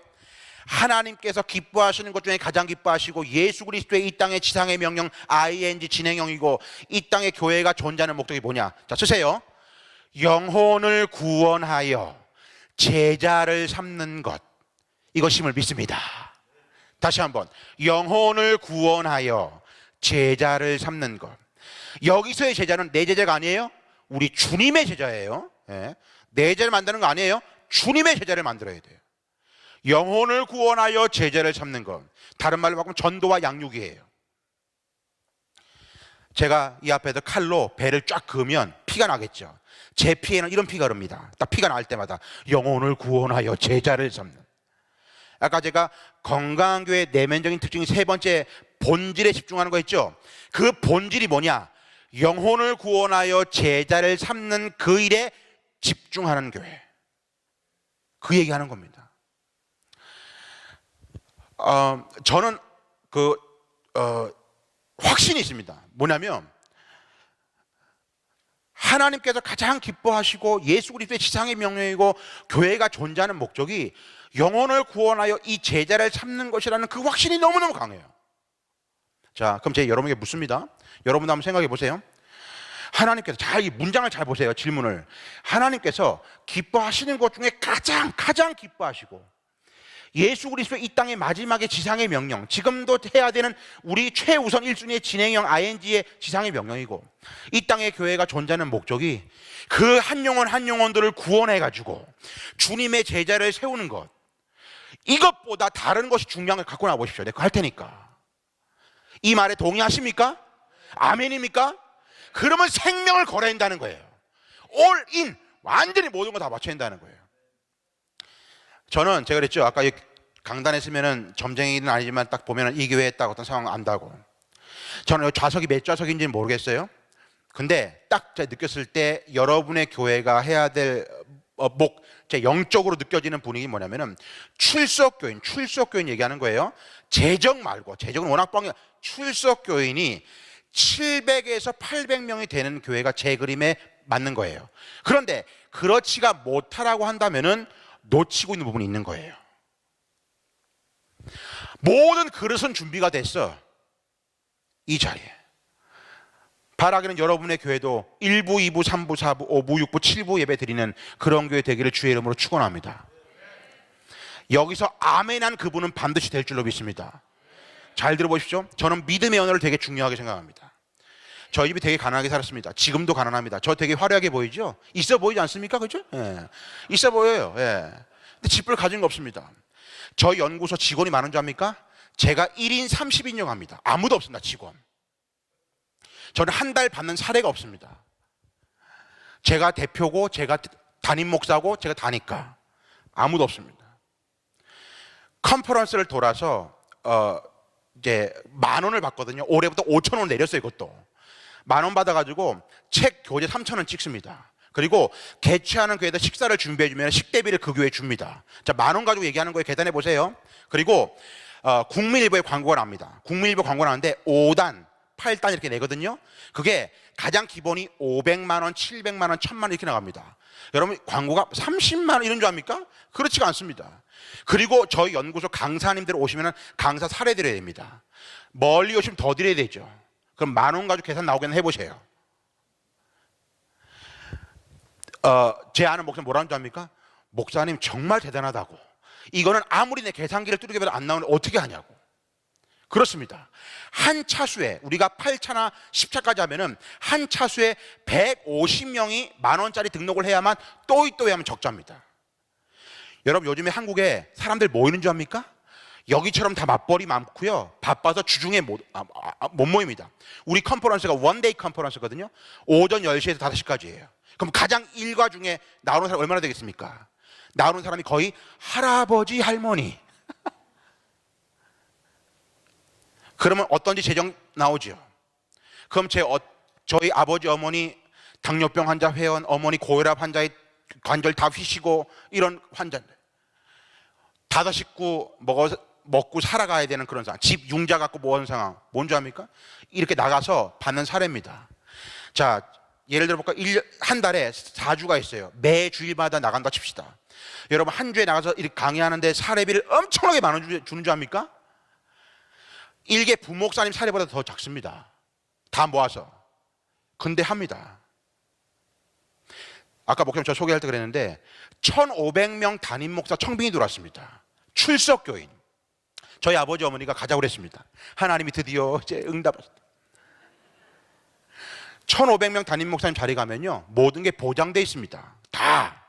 하나님께서 기뻐하시는 것 중에 가장 기뻐하시고 예수 그리스도의 이 땅의 지상의 명령 ING 진행형이고 이 땅의 교회가 존재하는 목적이 뭐냐? 자, 쓰세요. 영혼을 구원하여 제자를 삼는 것, 이것임을 믿습니다. 다시 한번, 영혼을 구원하여 제자를 삼는 것. 여기서의 제자는 내 제자가 아니에요. 우리 주님의 제자예요. 내 제자를 만드는 거 아니에요. 주님의 제자를 만들어야 돼요. 영혼을 구원하여 제자를 삼는 것, 다른 말로 바꾸면 전도와 양육이에요. 제가 이 앞에서 칼로 배를 쫙 그으면 피가 나겠죠. 제 피에는 이런 피가 흐릅니다. 딱 피가 날 때마다 영혼을 구원하여 제자를 삼는. 아까 제가 건강한 교회의 내면적인 특징이 세 번째, 본질에 집중하는 거 있죠. 그 본질이 뭐냐? 영혼을 구원하여 제자를 삼는 그 일에 집중하는 교회. 그 얘기하는 겁니다. 저는 확신이 있습니다. 뭐냐면 하나님께서 가장 기뻐하시고 예수 그리스도의 지상의 명령이고 교회가 존재하는 목적이 영혼을 구원하여 이 제자를 삼는 것이라는 그 확신이 너무너무 강해요. 자, 그럼 제가 여러분에게 묻습니다. 여러분도 한번 생각해 보세요. 하나님께서 이 문장을 잘 보세요. 질문을. 하나님께서 기뻐하시는 것 중에 가장 기뻐하시고 예수 그리스도의 이 땅의 마지막의 지상의 명령, 지금도 해야 되는 우리 최우선 1순위의 진행형 ING의 지상의 명령이고 이 땅의 교회가 존재하는 목적이 그 한 영혼들을 구원해가지고 주님의 제자를 세우는 것, 이것보다 다른 것이 중요한 걸 갖고 나와보십시오. 내가 할 테니까. 이 말에 동의하십니까? 아멘입니까? 그러면 생명을 걸어야 한다는 거예요. 올 인, 완전히 모든 거 다 맞춰야 한다는 거예요. 저는 제가 그랬죠. 아까 강단에 있으면은 점쟁이는 아니지만 딱 보면은 이 교회에 딱 어떤 상황 안다고. 저는 좌석이 몇 좌석인지는 모르겠어요. 근데 딱 제가 느꼈을 때 여러분의 교회가 해야 될 제 영적으로 느껴지는 분위기 뭐냐면은 출석교인 얘기하는 거예요. 재정 말고, 재정은 워낙 뻥이야. 출석교인이 700에서 800명이 되는 교회가 제 그림에 맞는 거예요. 그런데 그렇지가 못하라고 한다면은 놓치고 있는 부분이 있는 거예요. 모든 그릇은 준비가 됐어. 이 자리에. 바라기는 여러분의 교회도 1부, 2부, 3부, 4부, 5부, 6부, 7부 예배 드리는 그런 교회 되기를 주의 이름으로 축원합니다. 여기서 아멘한 그분은 반드시 될 줄로 믿습니다. 잘 들어보십시오. 저는 믿음의 언어를 되게 중요하게 생각합니다. 저희 집이 되게 가난하게 살았습니다. 지금도 가난합니다. 저 되게 화려하게 보이죠? 있어 보이지 않습니까? 그죠? 예. 있어 보여요. 예. 근데 집을 가진 거 없습니다. 저희 연구소 직원이 많은 줄 압니까? 제가 1인 30인용 합니다. 아무도 없습니다. 직원. 저는 한 달 받는 사례가 없습니다. 제가 대표고 제가 담임 목사고 제가 다니까 아무도 없습니다. 컨퍼런스를 돌아서 이제 10,000원을 받거든요. 올해부터 5,000원 내렸어요. 이것도 10,000원 받아가지고 책 교재 3,000원 찍습니다. 그리고 개최하는 교회에다 식사를 준비해주면 식대비를 그 교회에 줍니다. 자, 10,000원 가지고 얘기하는 거에 계산해 보세요. 그리고 국민일보에 광고가 납니다. 국민일보 광고가 나는데 5단 8단 이렇게 내거든요. 그게 가장 기본이 500만 원, 700만 원, 1,000만 원 이렇게 나갑니다. 여러분 광고가 30만 원 이런 줄 압니까? 그렇지가 않습니다. 그리고 저희 연구소 강사님들 오시면 강사 사례 드려야 됩니다. 멀리 오시면 더 드려야 되죠. 그럼 10,000원 가지고 계산 나오겠나 해보세요. 제 아는 목사님 뭐라는 줄 압니까? 목사님 정말 대단하다고. 이거는 아무리 내 계산기를 뚜르게 봐도 안 나오는데 어떻게 하냐고. 그렇습니다. 한 차수에 우리가 8차나 10차까지 하면은 한 차수에 150명이 10,000원짜리 등록을 해야만 또이 하면 적자입니다. 여러분 요즘에 한국에 사람들 모이는 줄 압니까? 여기처럼 다 맞벌이 많고요. 바빠서 주중에 못 모입니다. 우리 컨퍼런스가 원데이 컨퍼런스거든요. 오전 10시에서 5시까지예요. 그럼 가장 일과 중에 나오는 사람 얼마나 되겠습니까? 나오는 사람이 거의 할아버지 할머니. 그러면 어떤지 재정 나오죠. 그럼 저희 아버지 어머니 당뇨병 환자 회원, 어머니 고혈압 환자의 관절 다 휘시고 이런 환자들 5 식구 먹고 살아가야 되는 그런 상황. 집 융자 갖고 모은 상황. 뭔지 압니까? 이렇게 나가서 받는 사례입니다. 자, 예를 들어 볼까? 한 달에 4주가 있어요. 매 주일마다 나간다 칩시다. 여러분 한 주에 나가서 이렇게 강의하는데 사례비를 엄청나게 많이 주는 줄 압니까? 일개 부목사님 사례보다 더 작습니다. 다 모아서. 근데 합니다. 아까 목사님 저 소개할 때 그랬는데 1,500명 담임 목사 청빙이 들어왔습니다. 출석 교인. 저희 아버지 어머니가 가자고 그랬습니다. 하나님이 드디어 이제 응답하셨다. 1,500명 담임 목사님 자리 가면요 모든 게 보장돼 있습니다. 다.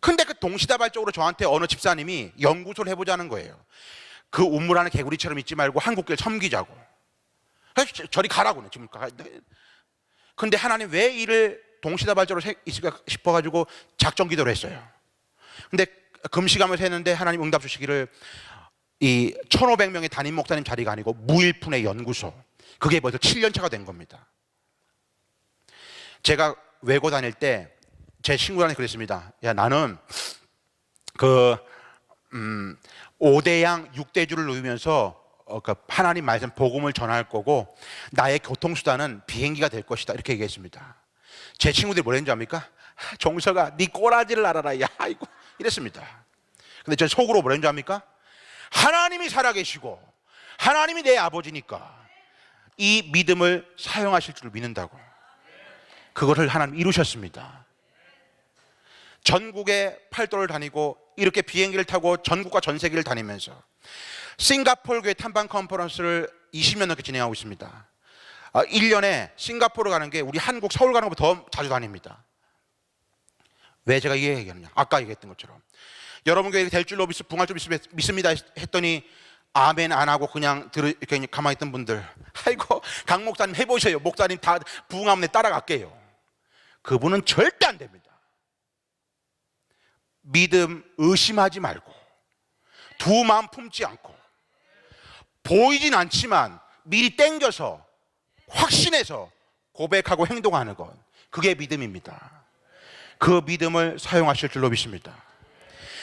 근데 그 동시다발적으로 저한테 어느 집사님이 연구소를 해보자는 거예요. 그 우물 안에 개구리처럼 있지 말고 한국교회 섬기자고. 저리 가라고 지금. 근데 하나님 왜 이를 동시다발적으로 있을까 싶어가지고 작정 기도를 했어요. 근데 금식하면서 했는데 하나님 응답 주시기를 이 1,500명의 담임 목사님 자리가 아니고 무일푼의 연구소. 그게 벌써 7년 차가 된 겁니다. 제가 외고 다닐 때 제 친구들한테 그랬습니다. 야, 나는 5대양 6대주를 누이면서 하나님 말씀 복음을 전할 거고 나의 교통수단은 비행기가 될 것이다 이렇게 얘기했습니다. 제 친구들이 뭐랬는지 압니까? 종서가 네 꼬라지를 알아라. 야 이거 이랬습니다. 근데 제 속으로 뭐랬는지 압니까? 하나님이 살아계시고 하나님이 내 아버지니까 이 믿음을 사용하실 줄 믿는다고. 그것을 하나님 이루셨습니다. 전국에 팔도를 다니고 이렇게 비행기를 타고 전국과 전 세계를 다니면서 싱가포르 교회 탐방 컨퍼런스를 20년 넘게 진행하고 있습니다. 1년에 싱가포르 가는 게 우리 한국 서울 가는 것보다 더 자주 다닙니다. 왜 제가 이 얘기하느냐? 아까 얘기했던 것처럼 여러분 교회 될 줄로 붕할 줄 믿습니다 했더니 아멘 안 하고 그냥 이렇게 가만히 있던 분들, 아이고 강 목사님 해보세요. 목사님 다 부흥하면 따라갈게요. 그분은 절대 안 됩니다. 믿음 의심하지 말고 두 마음 품지 않고 보이진 않지만 미리 땡겨서 확신해서 고백하고 행동하는 것, 그게 믿음입니다. 그 믿음을 사용하실 줄로 믿습니다.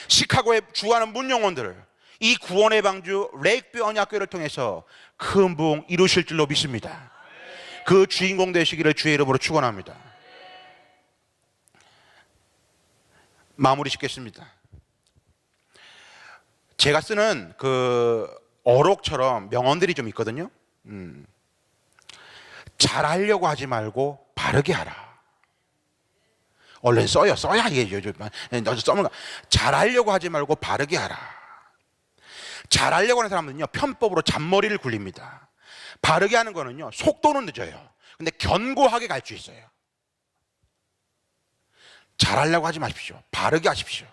시카고에 주하는 문영원들을 이 구원의 방주 레이크뷰 언약교회를 통해서 큰 부흥 이루실 줄로 믿습니다. 그 주인공 되시기를 주의 이름으로 축원합니다. 마무리 짓겠습니다. 제가 쓰는 그 어록처럼 명언들이 좀 있거든요. 잘하려고 하지 말고 바르게 하라. 얼른 써야 이게 요즘 너 써는 거. 잘하려고 하지 말고 바르게 하라. 잘하려고 하는 사람은요 편법으로 잔머리를 굴립니다. 바르게 하는 거는요 속도는 늦어요. 근데 견고하게 갈 수 있어요. 잘하려고 하지 마십시오. 바르게 하십시오.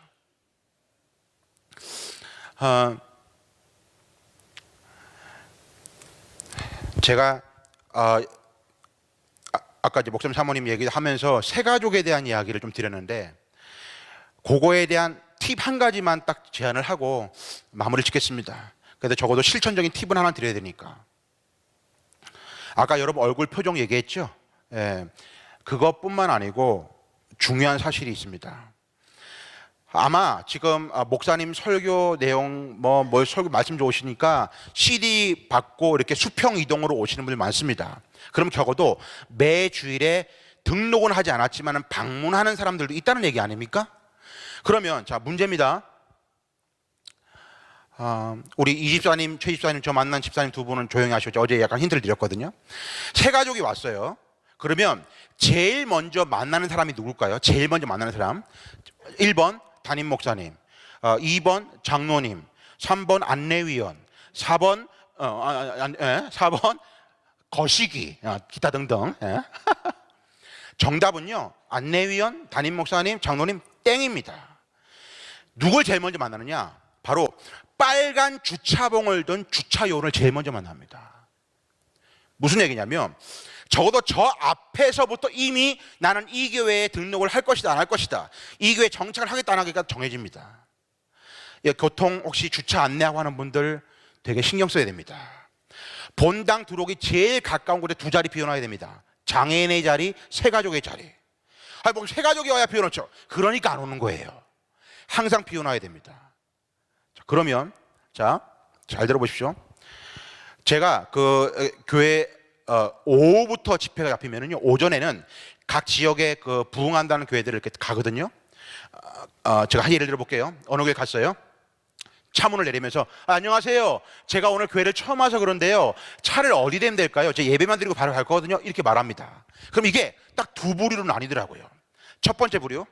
제가 아까 이제 목사님 사모님 얘기하면서 새가족에 대한 이야기를 좀 드렸는데 그거에 대한 팁 한 가지만 딱 제안을 하고 마무리 짓겠습니다. 그래도 적어도 실천적인 팁은 하나 드려야 되니까. 아까 여러분 얼굴 표정 얘기했죠? 예, 그것뿐만 아니고 중요한 사실이 있습니다. 아마 지금 목사님 설교 내용 뭐 설교 말씀 좋으시니까 CD 받고 이렇게 수평 이동으로 오시는 분들 많습니다. 그럼 적어도 매 주일에 등록은 하지 않았지만 방문하는 사람들도 있다는 얘기 아닙니까? 그러면 자 문제입니다. 우리 이 집사님, 최 집사님, 저 만난 집사님 두 분은 조용히 하셨죠. 어제 약간 힌트를 드렸거든요. 세 가족이 왔어요. 그러면 제일 먼저 만나는 사람이 누굴까요? 제일 먼저 만나는 사람 1번 담임 목사님, 2번 장로님, 3번 안내위원, 4번 4번 거시기, 기타 등등. 정답은요 안내위원, 담임 목사님, 장로님 땡입니다. 누굴 제일 먼저 만나느냐? 바로 빨간 주차봉을 든 주차요원을 제일 먼저 만납니다. 무슨 얘기냐면 적어도 저 앞에서부터 이미 나는 이 교회에 등록을 할 것이다 안 할 것이다, 이 교회에 정착을 하겠다 안 하겠다 정해집니다. 교통 혹시 주차 안내하고 하는 분들 되게 신경 써야 됩니다. 본당 들어오기 제일 가까운 곳에 두 자리 비워놔야 됩니다. 장애인의 자리, 새가족의 자리. 뭐 새가족이 와야 비워놓죠. 그러니까 안 오는 거예요. 항상 비워놔야 됩니다. 자, 그러면 자, 잘 들어보십시오. 제가 그 교회 오후부터 집회가 잡히면은요 오전에는 각 지역에 그 부흥한다는 교회들을 이렇게 가거든요. 제가 한 예를 들어볼게요. 어느 교회 갔어요? 차문을 내리면서 안녕하세요. 제가 오늘 교회를 처음 와서 그런데요. 차를 어디 대면 될까요? 제 예배만 드리고 바로 갈 거거든요. 이렇게 말합니다. 그럼 이게 딱 두 부류로 나뉘더라고요. 첫 번째 부류.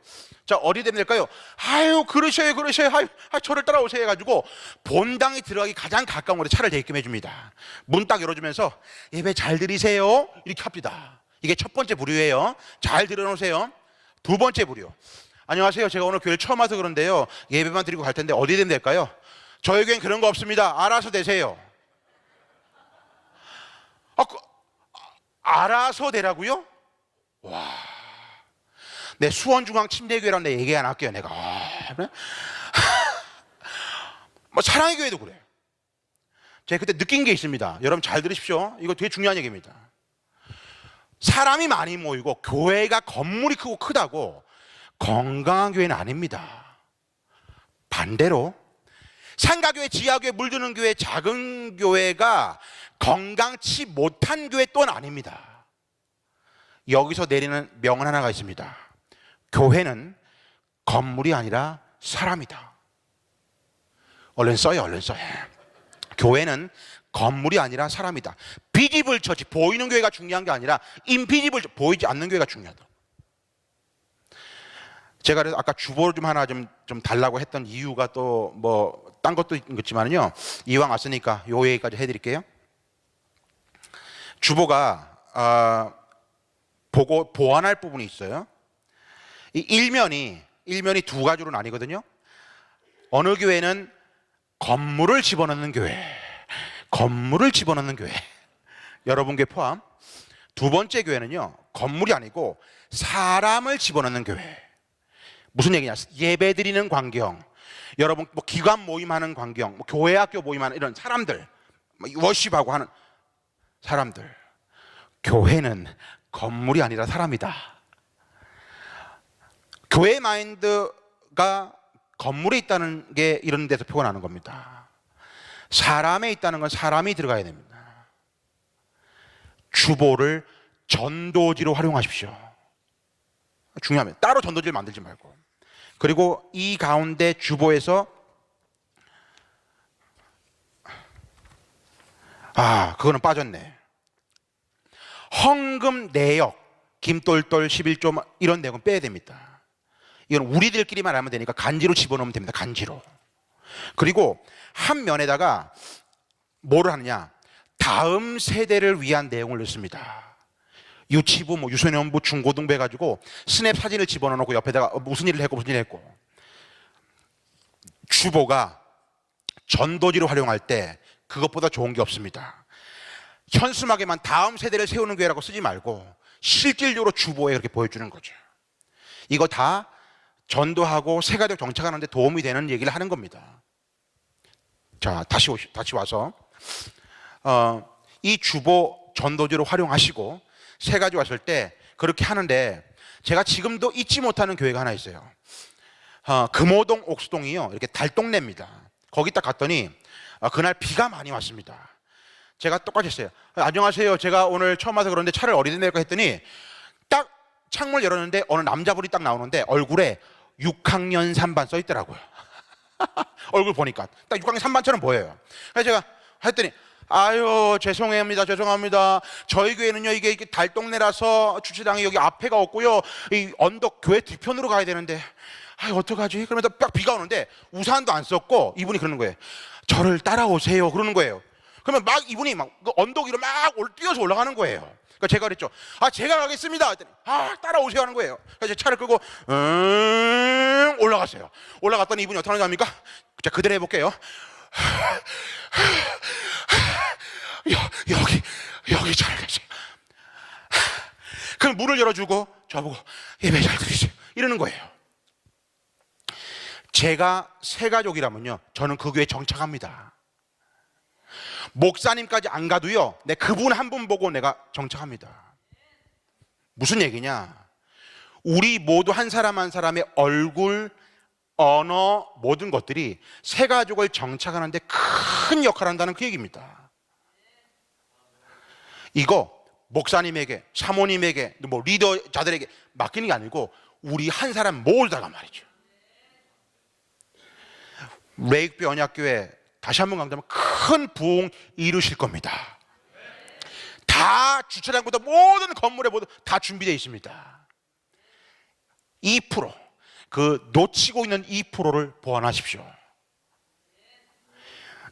자, 어디 대면 될까요? 아유, 그러셔요. 아유, 저를 따라오세요 해가지고 본당에 들어가기 가장 가까운 곳에 차를 대기끔 해줍니다. 문 딱 열어주면서 예배 잘 드리세요. 이렇게 합니다. 이게 첫 번째 부류예요. 잘 들어놓으세요. 두 번째 부류. 안녕하세요. 제가 오늘 교회를 처음 와서 그런데요. 예배만 드리고 갈 텐데 어디 대면 될까요? 저에겐 그런 거 없습니다. 알아서 되세요. 알아서 되라고요? 와, 내 수원중앙침대교회라는 데 얘기 안 할게요. 내가 그래? 뭐 사랑의 교회도 그래요. 제가 그때 느낀 게 있습니다. 여러분 잘 들으십시오. 이거 되게 중요한 얘기입니다. 사람이 많이 모이고 교회가 건물이 크다고 건강한 교회는 아닙니다. 반대로 상가교회, 지하교회, 물드는 교회, 작은 교회가 건강치 못한 교회 또한 아닙니다. 여기서 내리는 명언 하나가 있습니다. 교회는 건물이 아니라 사람이다. 얼른 써요. 교회는 건물이 아니라 사람이다. 비지블 처치, 보이는 교회가 중요한 게 아니라 인비지블, 보이지 않는 교회가 중요하다. 제가 그래서 아까 주보를 좀 하나 좀 달라고 했던 이유가 또 뭐 딴 것도 있겠지만요. 이왕 왔으니까 요 얘기까지 해드릴게요. 주보가 보고 보완할 부분이 있어요. 이 일면이 두 가지로 나뉘거든요. 어느 교회는 건물을 집어넣는 교회, 여러분 교회 포함. 두 번째 교회는요, 건물이 아니고 사람을 집어넣는 교회. 무슨 얘기냐? 예배 드리는 광경, 여러분 뭐 기관 모임하는 광경, 뭐 교회 학교 모임하는 이런 사람들, 뭐 워십하고 하는 사람들. 교회는 건물이 아니라 사람이다. 교회 마인드가 건물에 있다는 게 이런 데서 표가 나는 겁니다. 사람에 있다는 건 사람이 들어가야 됩니다. 주보를 전도지로 활용하십시오. 중요합니다. 따로 전도지를 만들지 말고. 그리고 이 가운데 주보에서 그거는 빠졌네. 헌금 내역, 김똘똘 11조 이런 내용은 빼야 됩니다. 이건 우리들끼리만 알면 되니까 간지로 집어넣으면 됩니다. 간지로. 그리고 한 면에다가 뭐를 하느냐, 다음 세대를 위한 내용을 넣습니다. 유치부, 유소년부, 중고등부 해가지고 스냅 사진을 집어넣고 옆에다가 무슨 일을 했고 무슨 일을 했고. 주보가 전도지로 활용할 때 그것보다 좋은 게 없습니다. 현수막에만 다음 세대를 세우는 교회라고 쓰지 말고 실질적으로 주보에 그렇게 보여주는 거죠. 이거 다 전도하고 새가족 정착하는 데 도움이 되는 얘기를 하는 겁니다. 자, 다시 와서 이 주보 전도지로 활용하시고 새가족 왔을 때 그렇게 하는데, 제가 지금도 잊지 못하는 교회가 하나 있어요. 금호동 옥수동이요, 이렇게 달동네입니다. 거기 딱 갔더니 그날 비가 많이 왔습니다. 제가 똑같이 했어요. 안녕하세요, 제가 오늘 처음 와서 그런데 차를 어디다 낼까 했더니 딱 창문을 열었는데 어느 남자분이 딱 나오는데 얼굴에 6학년 3반 써 있더라고요. 얼굴 보니까 딱 6학년 3반처럼 보여요. 그래서 제가 했더니 아유, 죄송합니다. 저희 교회는요, 이게 달동네라서 주차장이 여기 앞에가 없고요, 이 언덕 교회 뒤편으로 가야 되는데, 아유, 어떡하지? 그러면서 딱 비가 오는데 우산도 안 썼고 이분이 그러는 거예요. 저를 따라오세요. 그러는 거예요. 그러면 막 이분이 막 그 언덕 위로 막 뛰어서 올라가는 거예요. 그러니까 제가 그랬죠. 제가 가겠습니다. 했더니 따라오세요 하는 거예요. 그래서 차를 끌고 올라갔어요. 올라갔더니 이분이 어떻게 하는지 압니까? 자, 그대로 해볼게요. 여기 잘 계세요. 그럼 문을 열어주고 저보고 예배 잘 드리세요 이러는 거예요. 제가 새가족이라면요, 저는 그 교회에 정착합니다. 목사님까지 안 가도요, 내 그분 한 분 보고 내가 정착합니다. 무슨 얘기냐, 우리 모두 한 사람 한 사람의 얼굴, 언어, 모든 것들이 새가족을 정착하는 데 큰 역할을 한다는 그 얘기입니다. 이거 목사님에게, 사모님에게, 리더자들에게 맡기는 게 아니고 우리 한 사람 모두다가 말이죠. 레이크뷰 언약교회 다시 한번 강조하면 큰 부흥 이루실 겁니다. 다 주차장부터 모든 건물에 모두 다 준비되어 있습니다. 2%, 그 놓치고 있는 2%를 보완하십시오.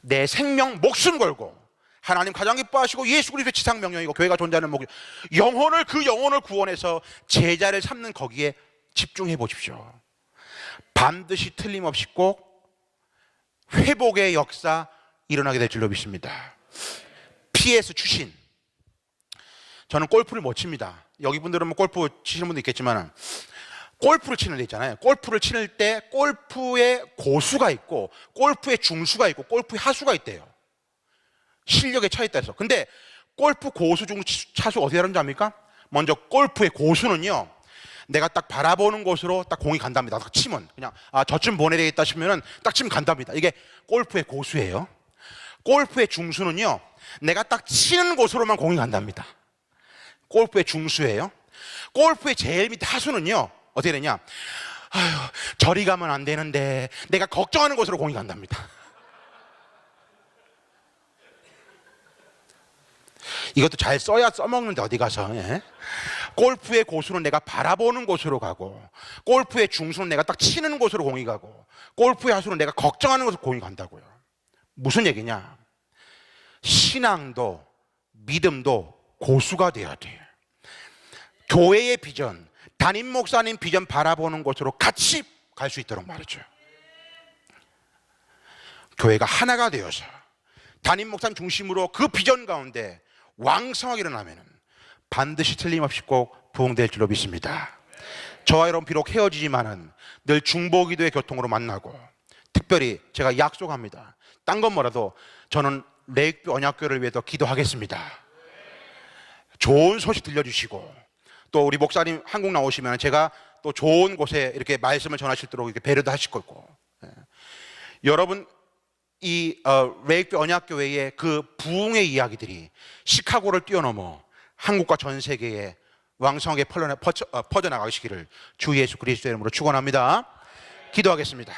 내 생명 목숨 걸고 하나님 가장 기뻐하시고 예수 그리스도의 지상 명령이고 교회가 존재하는 목적, 그 영혼을 구원해서 제자를 삼는 거기에 집중해 보십시오. 반드시 틀림없이 꼭 회복의 역사 일어나게 될 줄로 믿습니다. PS 출신. 저는 골프를 못 칩니다. 여기 분들은 뭐 골프 치시는 분도 있겠지만, 골프를 치는 데 있잖아요. 골프를 치는 때 골프의 고수가 있고 골프의 중수가 있고 골프의 하수가 있대요. 실력의 차이에 따라서. 근데 골프 고수, 중수, 차수 어떻게 다른지 압니까? 먼저 골프의 고수는요, 내가 딱 바라보는 곳으로 딱 공이 간답니다. 딱 치면 그냥 저쯤 보내야 되겠다 싶으면 딱 치면 간답니다. 이게 골프의 고수예요. 골프의 중수는요, 내가 딱 치는 곳으로만 공이 간답니다. 골프의 중수예요. 골프의 제일 밑에 하수는요, 어떻게 되냐, 저리 가면 안 되는데 내가 걱정하는 곳으로 공이 간답니다. 이것도 잘 써야 써먹는데 어디 가서. 예? 골프의 고수는 내가 바라보는 곳으로 가고, 골프의 중수는 내가 딱 치는 곳으로 공이 가고, 골프의 하수는 내가 걱정하는 곳으로 공이 간다고요. 무슨 얘기냐, 신앙도 믿음도 고수가 돼야 돼요. 교회의 비전, 담임 목사님 비전 바라보는 곳으로 같이 갈 수 있도록 말이죠. 교회가 하나가 되어서 담임 목사님 중심으로 그 비전 가운데 왕성하게 일어나면 반드시 틀림없이 꼭 부흥될 줄로 믿습니다. 저와 여러분 비록 헤어지지만은 늘 중보기도의 교통으로 만나고, 특별히 제가 약속합니다. 딴 건 뭐라도 저는 레이크뷰 언약교회를 위해서 기도하겠습니다. 좋은 소식 들려주시고, 또 우리 목사님 한국 나오시면 제가 또 좋은 곳에 이렇게 말씀을 전하실 도록 이렇게 배려도 하실 거고, 여러분 이 레이크뷰 언약교회의 그 부흥의 이야기들이 시카고를 뛰어넘어 한국과 전 세계에 왕성하게 퍼져나가시기를 주 예수 그리스도의 이름으로 축원합니다. 기도하겠습니다.